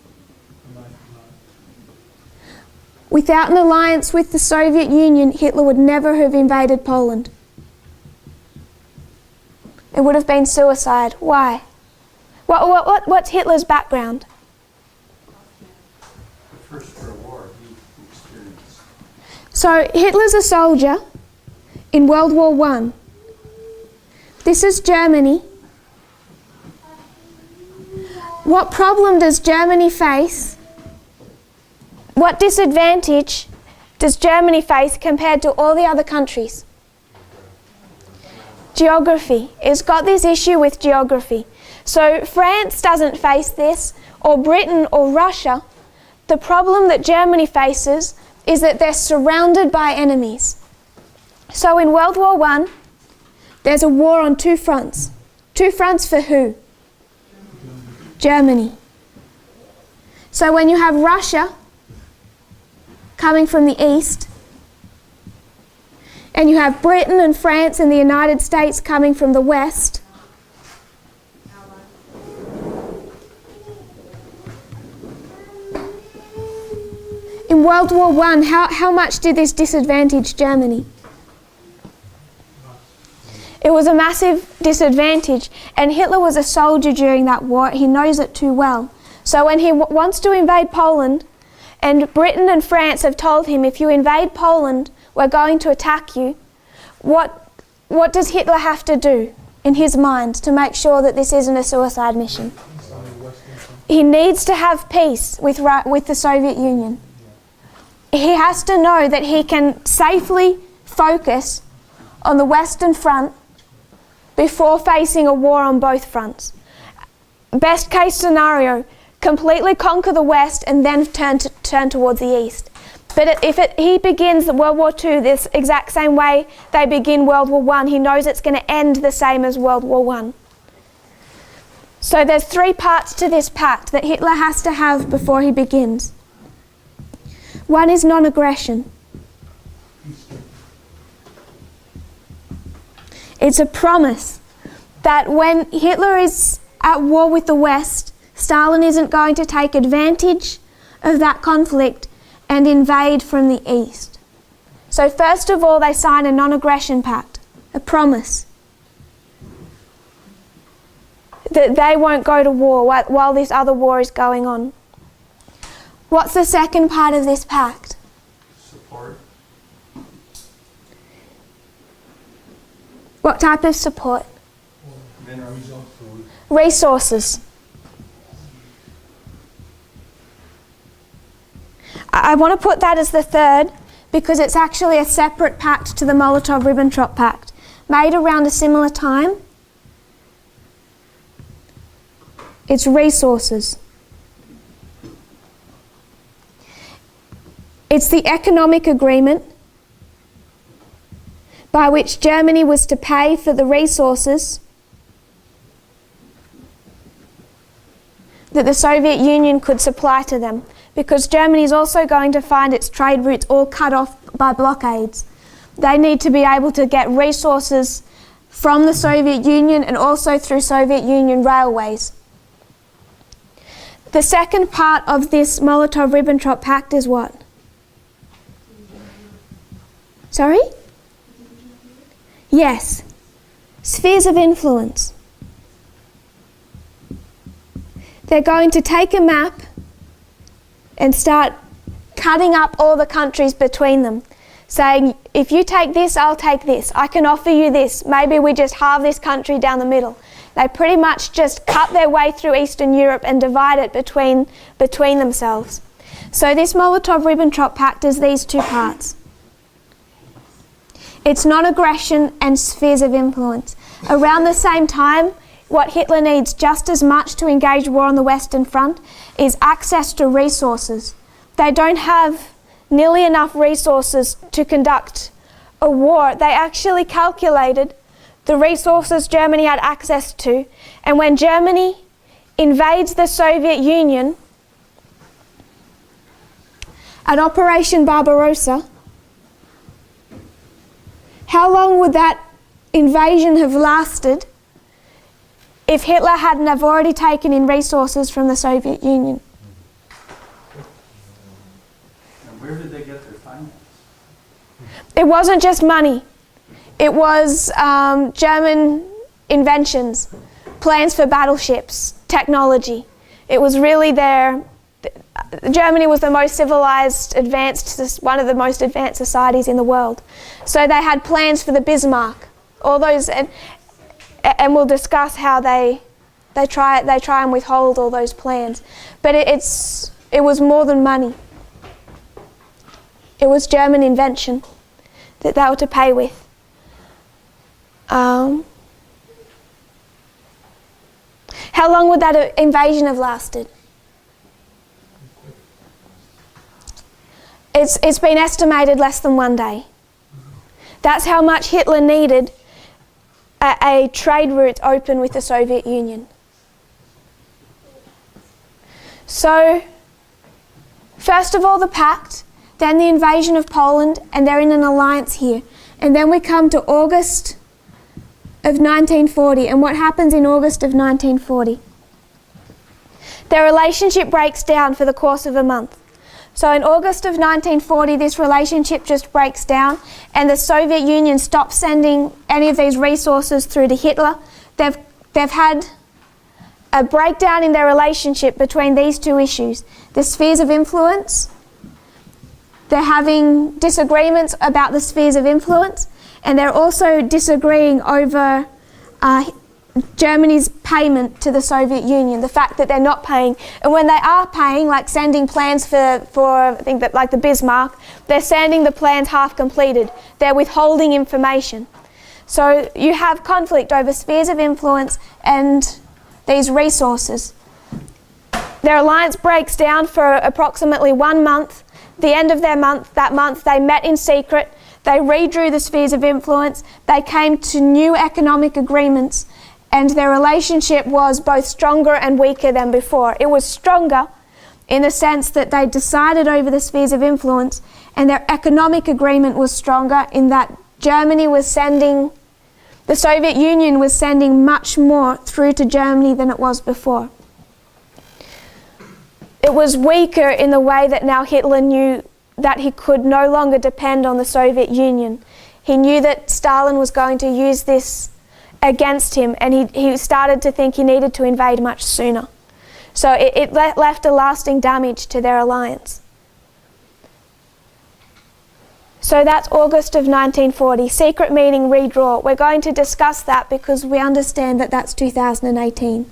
Without an alliance with the Soviet Union, Hitler would never have invaded Poland. It would have been suicide. Why? What's Hitler's background? The First World War he experienced. So Hitler's a soldier in World War I. This is Germany. What problem does Germany face? What disadvantage does Germany face compared to all the other countries? Geography. It's got this issue with geography. So France doesn't face this, or Britain or Russia. The problem that Germany faces is that they're surrounded by enemies. So in World War I, there's a war on two fronts. Two fronts for who? Germany. So when you have Russia coming from the east, and you have Britain and France and the United States coming from the west, in World War I, how much did this disadvantage Germany? It was a massive disadvantage, and Hitler was a soldier during that war. He knows it too well. So when he wants to invade Poland, and Britain and France have told him, if you invade Poland, we're going to attack you, what does Hitler have to do in his mind to make sure that this isn't a suicide mission? He needs to have peace with the Soviet Union. He has to know that he can safely focus on the Western Front before facing a war on both fronts. Best case scenario, completely conquer the West and then turn towards the East. But if he begins World War II this exact same way they begin World War I, he knows it's going to end the same as World War I. So there's three parts to this pact that Hitler has to have before he begins. One is non-aggression. It's a promise that when Hitler is at war with the West, Stalin isn't going to take advantage of that conflict and invade from the East. So first of all, they sign a non-aggression pact, a promise that they won't go to war while this other war is going on. What's the second part of this pact? Support. What type of support? Minerals. Resources. I want to put that as the third because it's actually a separate pact to the Molotov-Ribbentrop Pact, made around a similar time. It's resources. It's the economic agreement by which Germany was to pay for the resources that the Soviet Union could supply to them, because Germany is also going to find its trade routes all cut off by blockades. They need to be able to get resources from the Soviet Union and also through Soviet Union railways. The second part of this Molotov-Ribbentrop Pact is what? Sorry? Yes. Spheres of influence. They're going to take a map and start cutting up all the countries between them, saying, if you take this, I'll take this. I can offer you this. Maybe we just halve this country down the middle. They pretty much just cut their way through Eastern Europe and divide it between themselves. So this Molotov-Ribbentrop Pact is these two parts. It's non-aggression and spheres of influence. Around the same time, what Hitler needs just as much to engage war on the Western Front is access to resources. They don't have nearly enough resources to conduct a war. They actually calculated the resources Germany had access to, and when Germany invades the Soviet Union at Operation Barbarossa, how long would that invasion have lasted if Hitler hadn't have already taken in resources from the Soviet Union? And where did they get their finance? It wasn't just money. It was German inventions, plans for battleships, technology. It was really Germany was the most civilized, one of the most advanced societies in the world. So they had plans for the Bismarck, all those, and we'll discuss how they try and withhold all those plans. But it was more than money. It was German invention that they were to pay with. How long would that invasion have lasted? It's been estimated less than 1 day. That's how much Hitler needed a trade route open with the Soviet Union. So, first of all the pact, then the invasion of Poland, and they're in an alliance here. And then we come to August of 1940, and what happens in August of 1940? Their relationship breaks down for the course of a month. So in August of 1940, this relationship just breaks down, and the Soviet Union stops sending any of these resources through to Hitler. They've had a breakdown in their relationship between these two issues. The spheres of influence, they're having disagreements about the spheres of influence, and they're also disagreeing over Germany's payment to the Soviet Union, the fact that they're not paying. And when they are paying, like sending plans for I think that like the Bismarck, they're sending the plans half completed. They're withholding information. So you have conflict over spheres of influence and these resources. Their alliance breaks down for approximately 1 month. The end of that month, they met in secret. They redrew the spheres of influence. They came to new economic agreements, and their relationship was both stronger and weaker than before. It was stronger in the sense that they decided over the spheres of influence, and their economic agreement was stronger in that the Soviet Union was sending much more through to Germany than it was before. It was weaker in the way that now Hitler knew that he could no longer depend on the Soviet Union. He knew that Stalin was going to use this against him, and he started to think he needed to invade much sooner. So it left a lasting damage to their alliance. So that's August of 1940. Secret meeting, redraw. We're going to discuss that because we understand that that's 2018.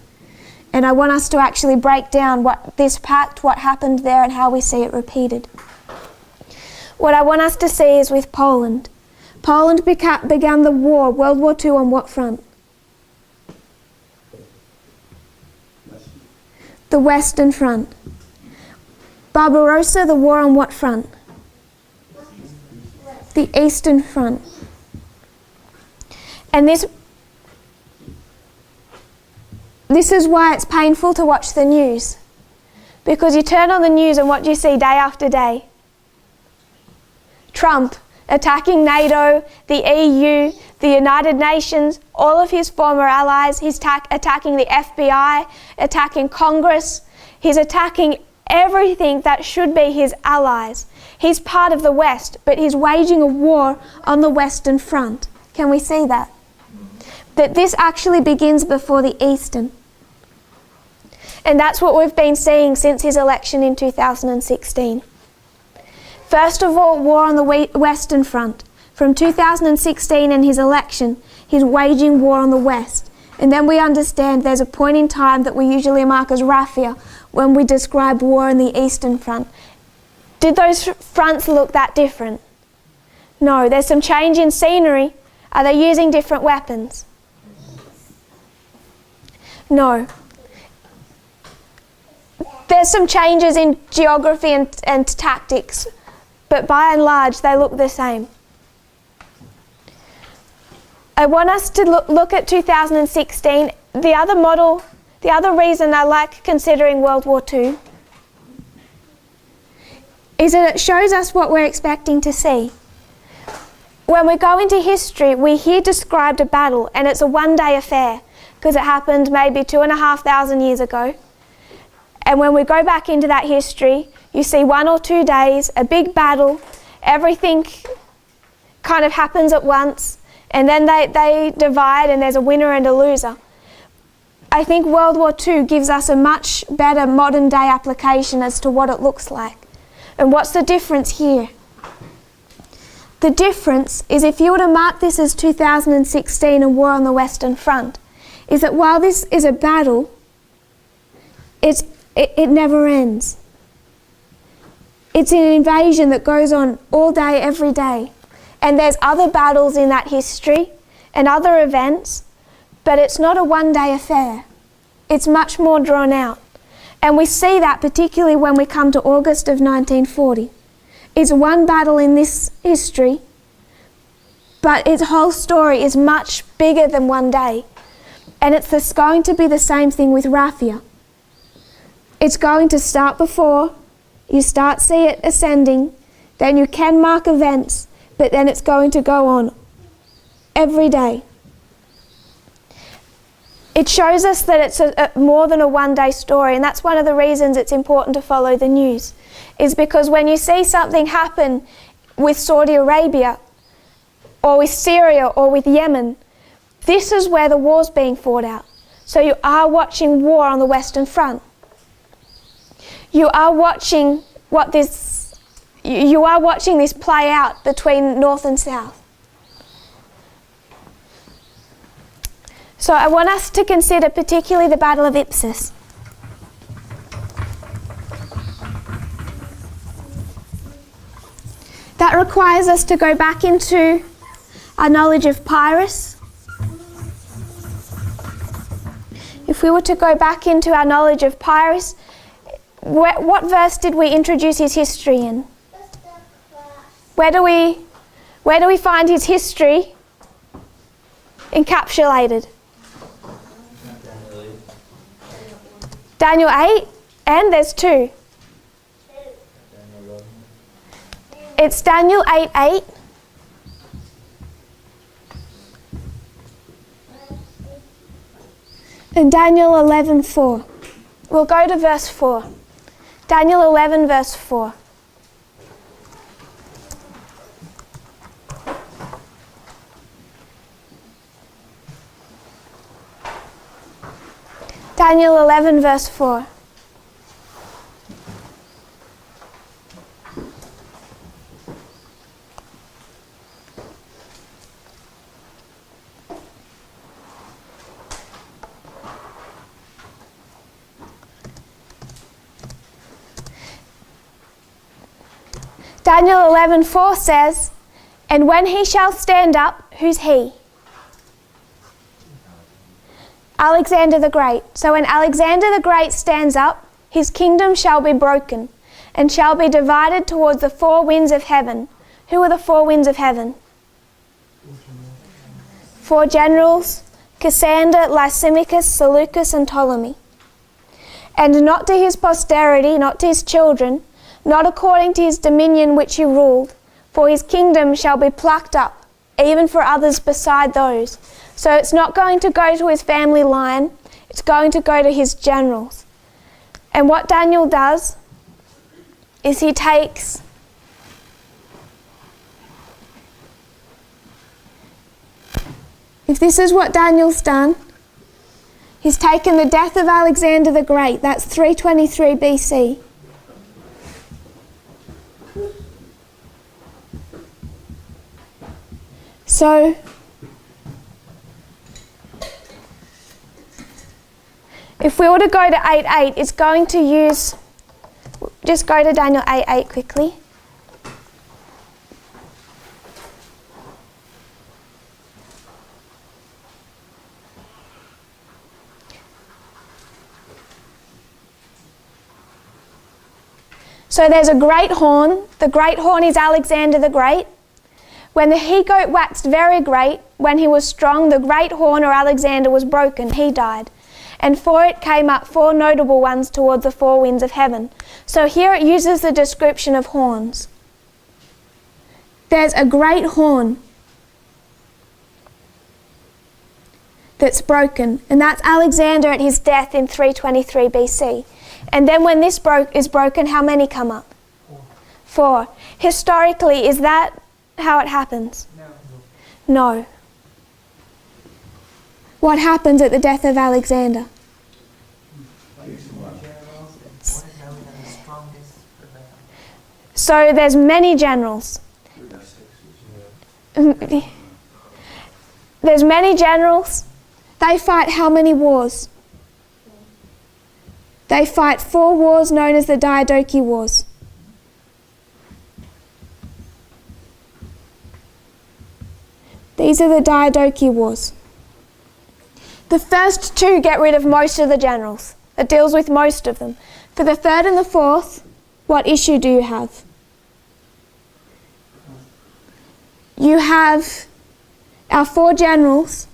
And I want us to actually break down this pact, what happened there, and how we see it repeated. What I want us to see is with Poland. Poland began the war, World War II, on what front? The Western Front. Barbarossa, the war on what front? the Eastern Front. And this is why it's painful to watch the news. Because you turn on the news and what do you see day after day? Trump attacking NATO, the EU, the United Nations, all of his former allies. He's attacking the FBI, attacking Congress. He's attacking everything that should be his allies. He's part of the West, but he's waging a war on the Western Front. Can we see that? That this actually begins before the Eastern. And that's what we've been seeing since his election in 2016. First of all, war on the Western Front. From 2016 and his election, he's waging war on the West. And then we understand there's a point in time that we usually mark as raffia when we describe war on the Eastern Front. Did those fronts look that different? No, there's some change in scenery. Are they using different weapons? No. There's some changes in geography and tactics, but by and large they look the same. I want us to look at 2016. The other reason I like considering World War II is that it shows us what we're expecting to see. When we go into history, we hear described a battle and it's a one-day affair because it happened maybe 2,500 years ago. And when we go back into that history, you see 1 or 2 days, a big battle, everything kind of happens at once, and then they divide and there's a winner and a loser. I think World War II gives us a much better modern day application as to what it looks like. And what's the difference here? The difference is, if you were to mark this as 2016 and war on the Western Front, is that while this is a battle, it never ends. It's an invasion that goes on all day, every day. And there's other battles in that history and other events, but it's not a one-day affair. It's much more drawn out. And we see that particularly when we come to August of 1940. It's one battle in this history, but its whole story is much bigger than one day. And it's going to be the same thing with raffia. It's going to start before, you see it ascending, then you can mark events, but then it's going to go on every day. It shows us that it's more than a one-day story, and that's one of the reasons it's important to follow the news, is because when you see something happen with Saudi Arabia, or with Syria, or with Yemen, this is where the war's being fought out. So you are watching war on the Western Front. You are watching this play out between North and South. So I want us to consider particularly the Battle of Ipsus. That requires us to go back into our knowledge of Pyrrhus. If we were to go back into our knowledge of Pyrrhus, what verse did we introduce his history in? Where do we find his history encapsulated? Daniel 8, and there's 2. It's Daniel 8:8. And Daniel 11:4. We'll go to verse 4. Daniel 11, verse 4. Daniel 11, verse 4. Daniel 11:4 says, "And when he shall stand up," who's he? Alexander the Great. So when Alexander the Great stands up, his kingdom shall be broken, and shall be divided towards the 4 winds of heaven. Who are the four winds of heaven? Four generals: Cassander, Lysimachus, Seleucus, and Ptolemy. And not to his posterity, not to his children, not according to his dominion which he ruled, for his kingdom shall be plucked up, even for others beside those. So it's not going to go to his family line, it's going to go to his generals. And what Daniel does is he takes if this is what Daniel's done, he's taken the death of Alexander the Great, that's 323 BC. So, if we were to go to 8:8, it's going to use, just go to Daniel 8:8 quickly. So there's a great horn. The great horn is Alexander the Great. When the he-goat waxed very great, when he was strong, the great horn or Alexander was broken, he died. And for it came up four notable ones towards the four winds of heaven. So here it uses the description of horns. There's a great horn that's broken, and that's Alexander at his death in 323 BC. And then when this is broken, how many come up? Four. Historically, is that how it happens? No. What happens at the death of Alexander? So there's many generals. There's many generals. They fight how many wars? They fight 4 wars known as the Diadochi Wars. These are the Diadochi Wars. The first 2 get rid of most of the generals. It deals with most of them. For the 3rd and the 4th, what issue do you have? You have our 4 generals.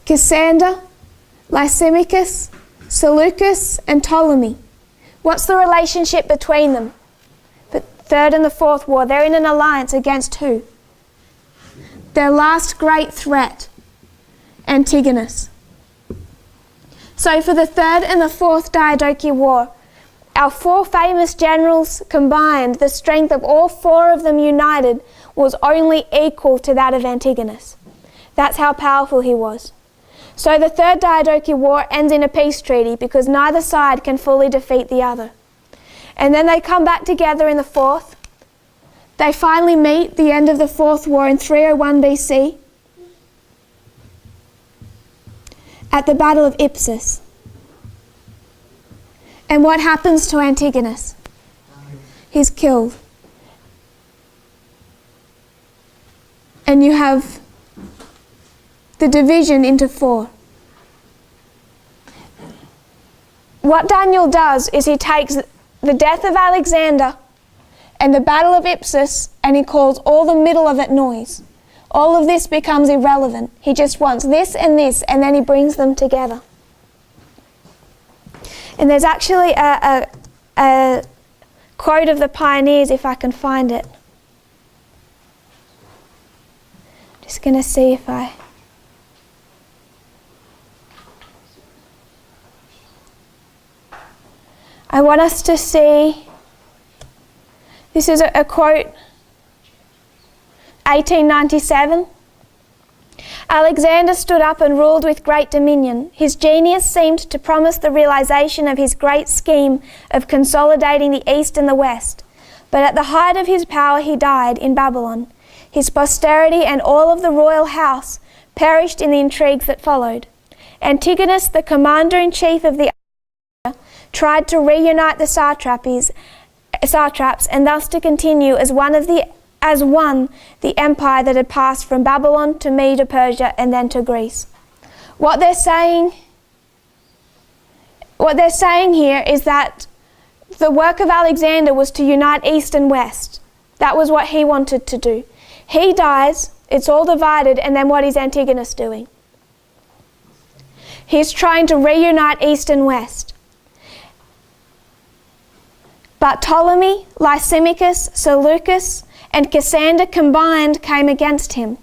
Cassander, Lysimachus, Seleucus, and Ptolemy. What's the relationship between them? The 3rd and the 4th war, they're in an alliance against who? Their last great threat, Antigonus. So for the 3rd and the 4th Diadochi War, our 4 famous generals combined, the strength of all 4 of them united was only equal to that of Antigonus. That's how powerful he was. So the 3rd Diadochi War ends in a peace treaty because neither side can fully defeat the other. And then they come back together in the 4th. They finally meet the end of the 4th war in 301 BC at the Battle of Ipsus. And what happens to Antigonus? He's killed. And you have the division into 4. What Daniel does is he takes the death of Alexander and the Battle of Ipsus and he calls all the middle of it noise. All of this becomes irrelevant. He just wants this and then he brings them together. And there's actually a quote of the pioneers, if I can find it. Just going to see if I want us to see, this is a quote, 1897. Alexander stood up and ruled with great dominion. His genius seemed to promise the realization of his great scheme of consolidating the East and the West. But at the height of his power he died in Babylon. His posterity and all of the royal house perished in the intrigues that followed. Antigonus, the commander-in-chief of the tried to reunite the satraps and thus to continue as one the empire that had passed from Babylon to Medo-Persia and then to Greece. What they're saying what they're saying here is that the work of Alexander was to unite East and West. That was what he wanted to do. He dies, it's all divided, and then what is Antigonus doing? He's trying to reunite East and West. But Ptolemy, Lysimachus, Seleucus, and Cassander combined came against him.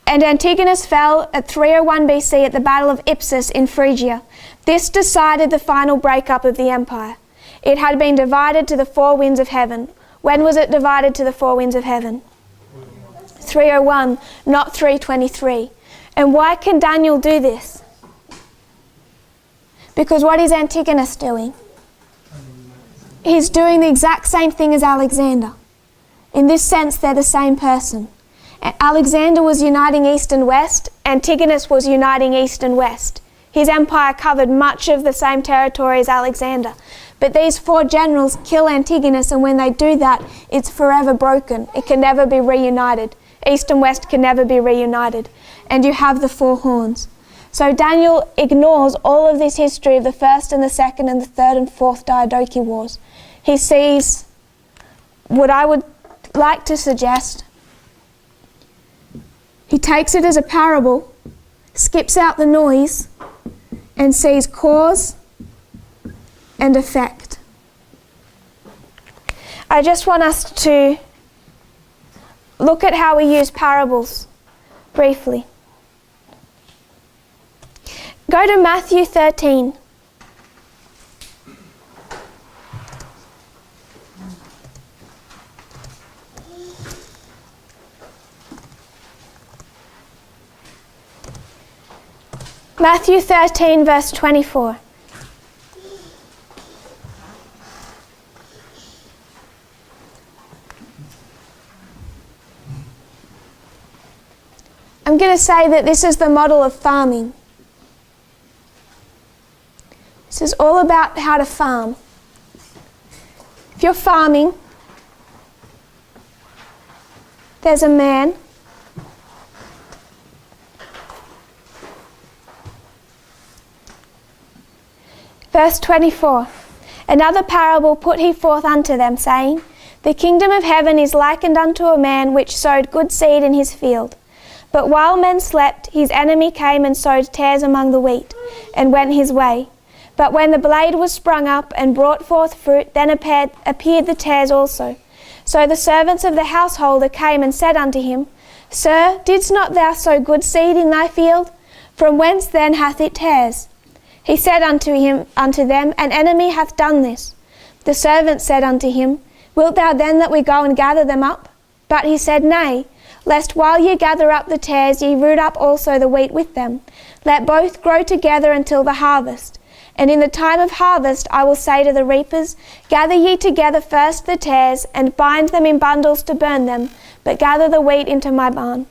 And Antigonus fell at 301 BC at the Battle of Ipsus in Phrygia. This decided the final breakup of the empire. It had been divided to the four winds of heaven. When was it divided to the four winds of heaven? 301, not 323. And why can Daniel do this? Because what is Antigonus doing? He's doing the exact same thing as Alexander. In this sense, they're the same person. Alexander was uniting East and West. Antigonus was uniting East and West. His empire covered much of the same territory as Alexander. But these four generals kill Antigonus, and when they do that, it's forever broken. It can never be reunited. East and West can never be reunited. And you have the four horns. So Daniel ignores all of this history of the first and the second and the third and fourth Diadochi Wars. He sees what I would like to suggest. He takes it as a parable, skips out the noise, and sees cause and effect. I just want us to look at how we use parables briefly. Go to Matthew 13. Matthew 13, verse 24. I'm going to say that this is the model of farming. This is all about how to farm. If you're farming, there's a man Verse 24. Another parable put he forth unto them, saying, The kingdom of heaven is likened unto a man which sowed good seed in his field. But while men slept, his enemy came and sowed tares among the wheat, and went his way. But when the blade was sprung up and brought forth fruit, then appeared the tares also. So the servants of the householder came and said unto him, Sir, didst not thou sow good seed in thy field? From whence then hath it tares? He said unto them, An enemy hath done this. The servants said unto him, Wilt thou then that we go and gather them up? But he said, Nay, lest while ye gather up the tares, ye root up also the wheat with them. Let both grow together until the harvest. And in the time of harvest I will say to the reapers, Gather ye together first the tares, and bind them in bundles to burn them, but gather the wheat into my barn.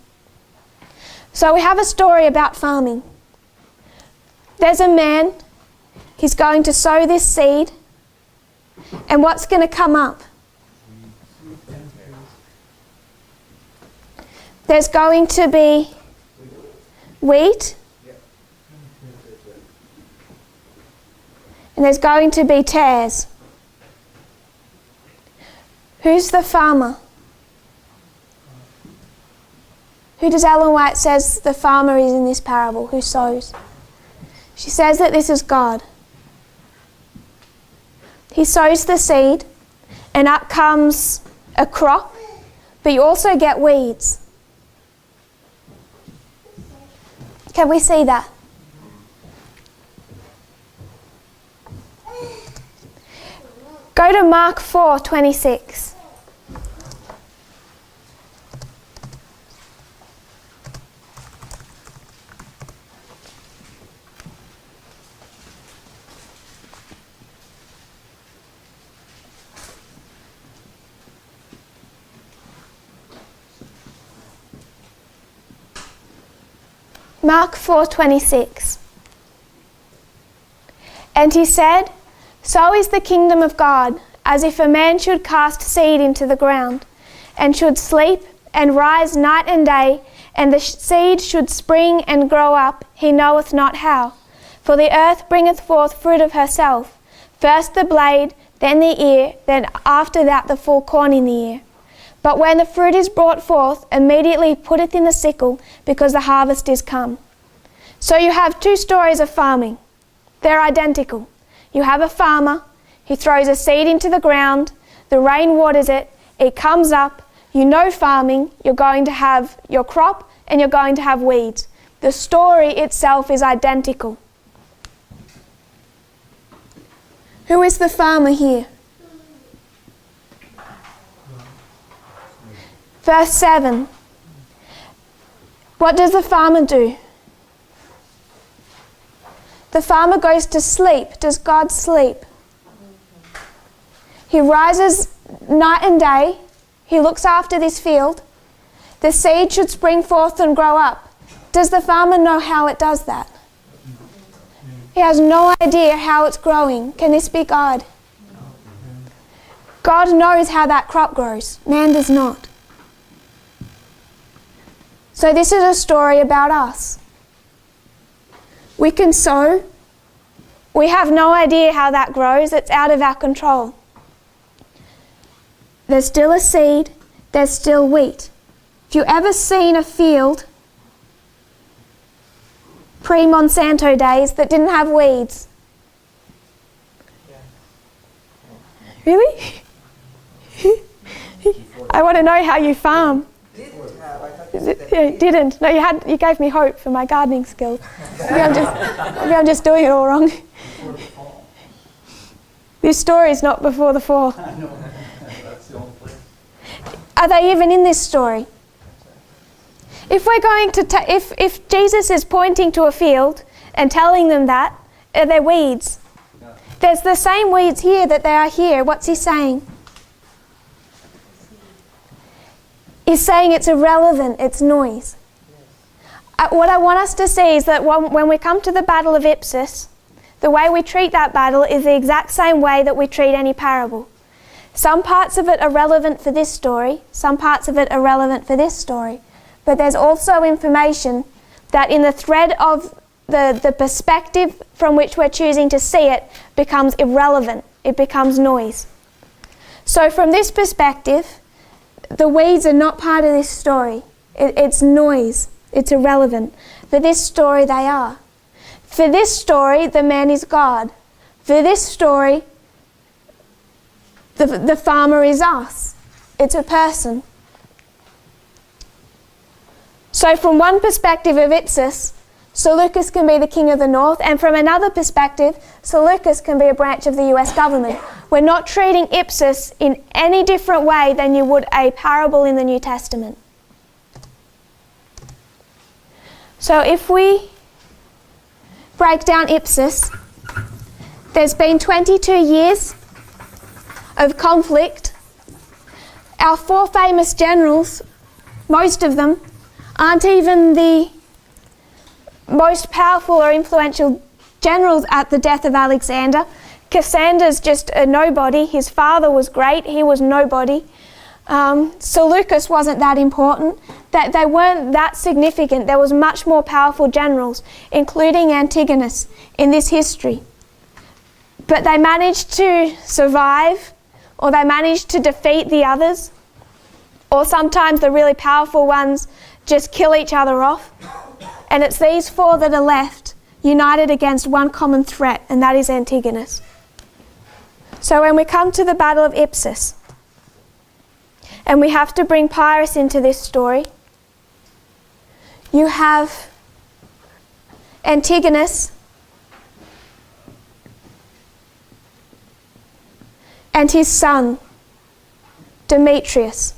So we have a story about farming. There's a man, he's going to sow this seed, and what's going to come up? There's going to be wheat, and there's going to be tares. Who's the farmer? Who does Ellen White says the farmer is in this parable? Who sows? She says that this is God. He sows the seed, and up comes a crop, but you also get weeds. Can we see that? Go to Mark 4:26. Mark 4:26. And he said, So is the kingdom of God, as if a man should cast seed into the ground, and should sleep and rise night and day, and the seed should spring and grow up, he knoweth not how. For the earth bringeth forth fruit of herself, first the blade, then the ear, then after that the full corn in the ear. But when the fruit is brought forth, immediately putteth in the sickle, because the harvest is come. So you have two stories of farming. They're identical. You have a farmer, he throws a seed into the ground, the rain waters it, it comes up, you know farming, you're going to have your crop and you're going to have weeds. The story itself is identical. Who is the farmer here? Verse 7. What does the farmer do? The farmer goes to sleep. Does God sleep? He rises night and day. He looks after this field. The seed should spring forth and grow up. Does the farmer know how it does that? He has no idea how it's growing. Can this be God? God knows how that crop grows. Man does not. So this is a story about us. We can sow. We have no idea how that grows. It's out of our control. There's still a seed. There's still wheat. If you've ever seen a field pre-Monsanto days that didn't have weeds. Really? I want to know how you farm. Didn't. No, you gave me hope for my gardening skills. Maybe I'm just doing it all wrong. This story is not before the fall. Are they even in this story? If we're going to, if Jesus is pointing to a field and telling them that, are there weeds? No. There's the same weeds here that they are here. What's he saying? He's saying it's irrelevant, it's noise. What I want us to see is that when we come to the Battle of Ipsus, the way we treat that battle is the exact same way that we treat any parable. Some parts of it are relevant for this story, some parts of it are relevant for this story. But there's also information that in the thread of the perspective from which we're choosing to see it becomes irrelevant. It becomes noise. So from this perspective, the weeds are not part of this story. It's noise. It's irrelevant. For this story, they are. For this story, the man is God. For this story, the farmer is us. It's a person. So from one perspective of Ipsus, Seleucus can be the king of the north, and from another perspective, Seleucus can be a branch of the US government. We're not treating Ipsus in any different way than you would a parable in the New Testament. So if we break down Ipsus, there's been 22 years of conflict. Our four famous generals, most of them, aren't even the most powerful or influential generals at the death of Alexander. Cassander's just a nobody. His father was great. He was nobody. Seleucus wasn't that important. They weren't that significant. There was much more powerful generals, including Antigonus, in this history. But they managed to survive, or they managed to defeat the others, or sometimes the really powerful ones just kill each other off. And it's these four that are left, united against one common threat, and that is Antigonus. So when we come to the Battle of Ipsus, and we have to bring Pyrrhus into this story, you have Antigonus and his son, Demetrius.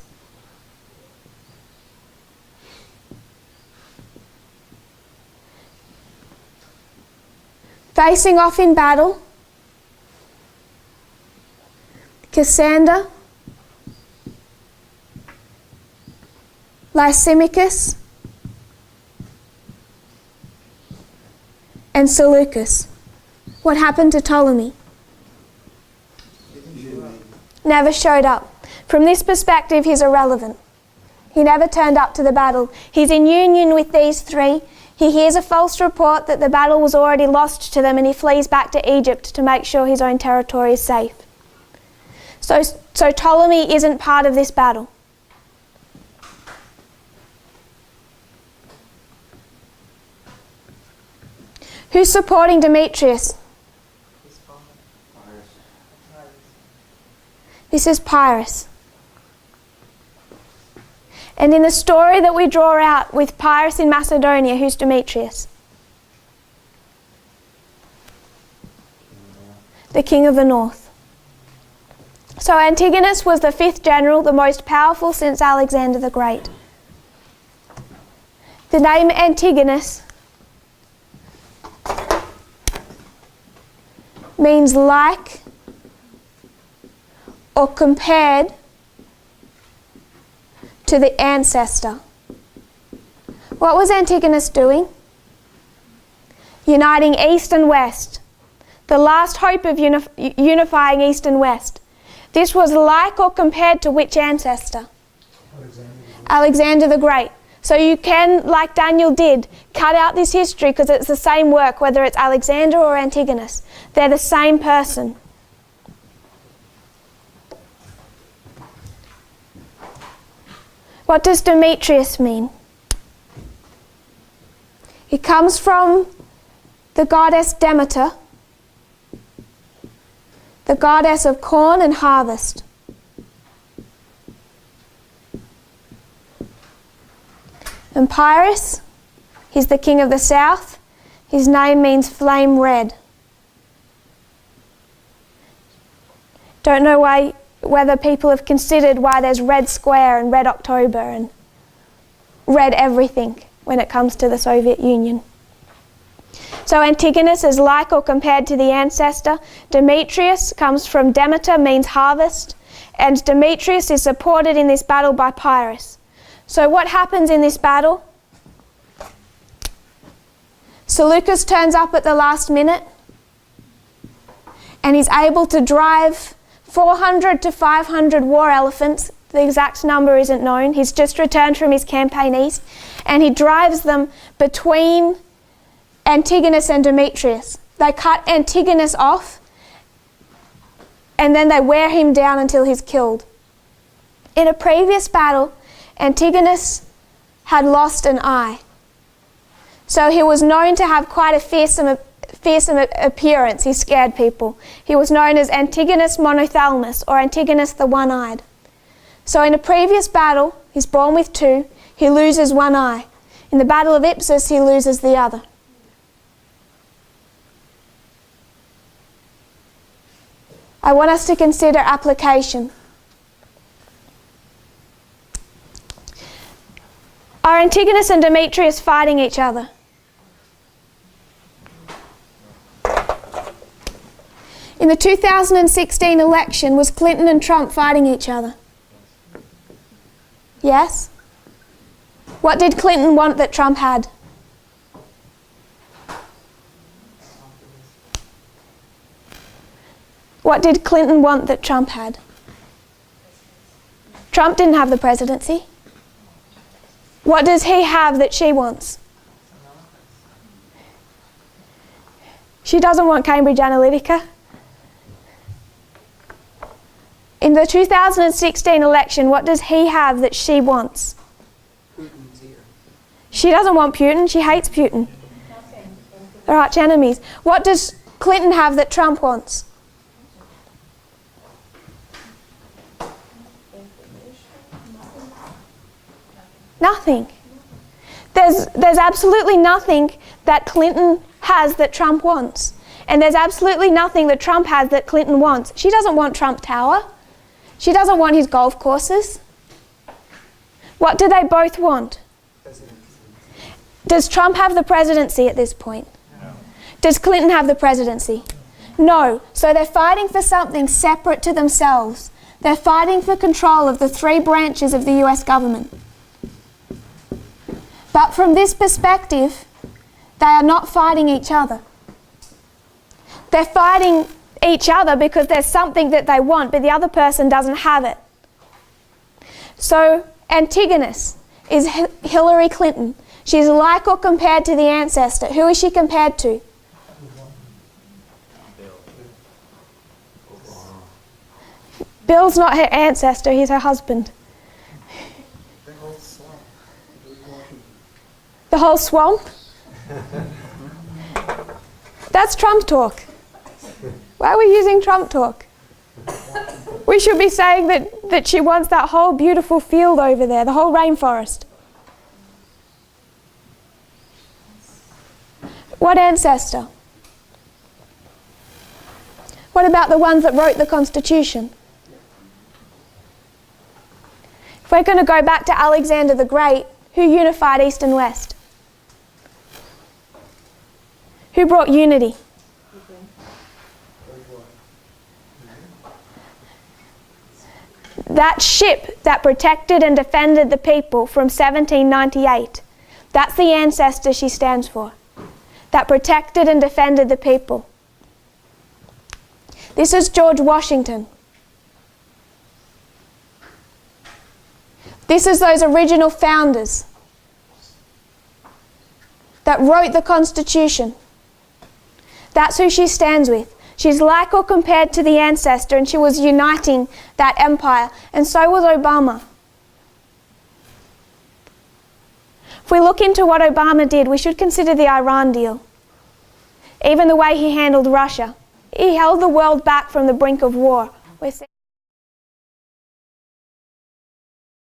Facing off in battle, Cassander, Lysimachus, and Seleucus. What happened to Ptolemy? Never showed up. From this perspective, he's irrelevant. He never turned up to the battle. He's in union with these three. He hears a false report that the battle was already lost to them, and he flees back to Egypt to make sure his own territory is safe. So Ptolemy isn't part of this battle. Who's supporting Demetrius? His father. This is Pyrrhus. And in the story that we draw out with Pyrrhus in Macedonia, who's Demetrius? The king of the north. So Antigonus was the 5th general, the most powerful since Alexander the Great. The name Antigonus means like or compared to the ancestor. What was Antigonus doing? Uniting East and West. The last hope of unifying East and West. This was like or compared to which ancestor? Alexander the Great. So you can, like Daniel did, cut out this history because it's the same work, whether it's Alexander or Antigonus. They're the same person. What does Demetrius mean? It comes from the goddess Demeter, the goddess of corn and harvest. And Pyrrhus, he's the king of the south. His name means flame red. Don't know whether people have considered why there's Red Square and Red October and red everything when it comes to the Soviet Union. So Antigonus is like or compared to the ancestor. Demetrius comes from Demeter, means harvest. And Demetrius is supported in this battle by Pyrrhus. So what happens in this battle? Seleucus turns up at the last minute and he's able to drive 400 to 500 war elephants. The exact number isn't known. He's just returned from his campaign east, and he drives them between Antigonus and Demetrius. They cut Antigonus off and then they wear him down until he's killed. In a previous battle, Antigonus had lost an eye. So he was known to have quite a fearsome appearance. He scared people. He was known as Antigonus Monothalmus, or Antigonus the One-Eyed. So in a previous battle, he's born with 2, he loses one eye. In the Battle of Ipsus, he loses the other. I want us to consider application. Are Antigonus and Demetrius fighting each other? In the 2016 election, was Clinton and Trump fighting each other? Yes? What did Clinton want that Trump had? What did Clinton want that Trump had? Trump didn't have the presidency. What does he have that she wants? She doesn't want Cambridge Analytica. In the 2016 election, what does he have that she wants? Putin's ear. She doesn't want Putin. She hates Putin. They're arch enemies. What does Clinton have that Trump wants? Nothing. There's absolutely nothing that Clinton has that Trump wants. And there's absolutely nothing that Trump has that Clinton wants. She doesn't want Trump Tower. She doesn't want his golf courses. What do they both want? Does Trump have the presidency at this point? No. Does Clinton have the presidency? No. So they're fighting for something separate to themselves. They're fighting for control of the 3 branches of the US government. But from this perspective, they are not fighting each other. They're fighting each other because there's something that they want, but the other person doesn't have it. So Antigonus is Hillary Clinton. She's like or compared to the ancestor. Who is she compared to? Bill's not her ancestor, he's her husband. The whole swamp? That's Trump talk. Why are we using Trump talk? We should be saying that she wants that whole beautiful field over there, the whole rainforest. What ancestor? What about the ones that wrote the Constitution? If we're going to go back to Alexander the Great, who unified East and West? Who brought unity? That ship that protected and defended the people from 1798, that's the ancestor she stands for. That protected and defended the people. This is George Washington. This is those original founders that wrote the Constitution. That's who she stands with. She's like or compared to the ancestor, and she was uniting that empire, and so was Obama. If we look into what Obama did, we should consider the Iran deal. Even the way he handled Russia. He held the world back from the brink of war.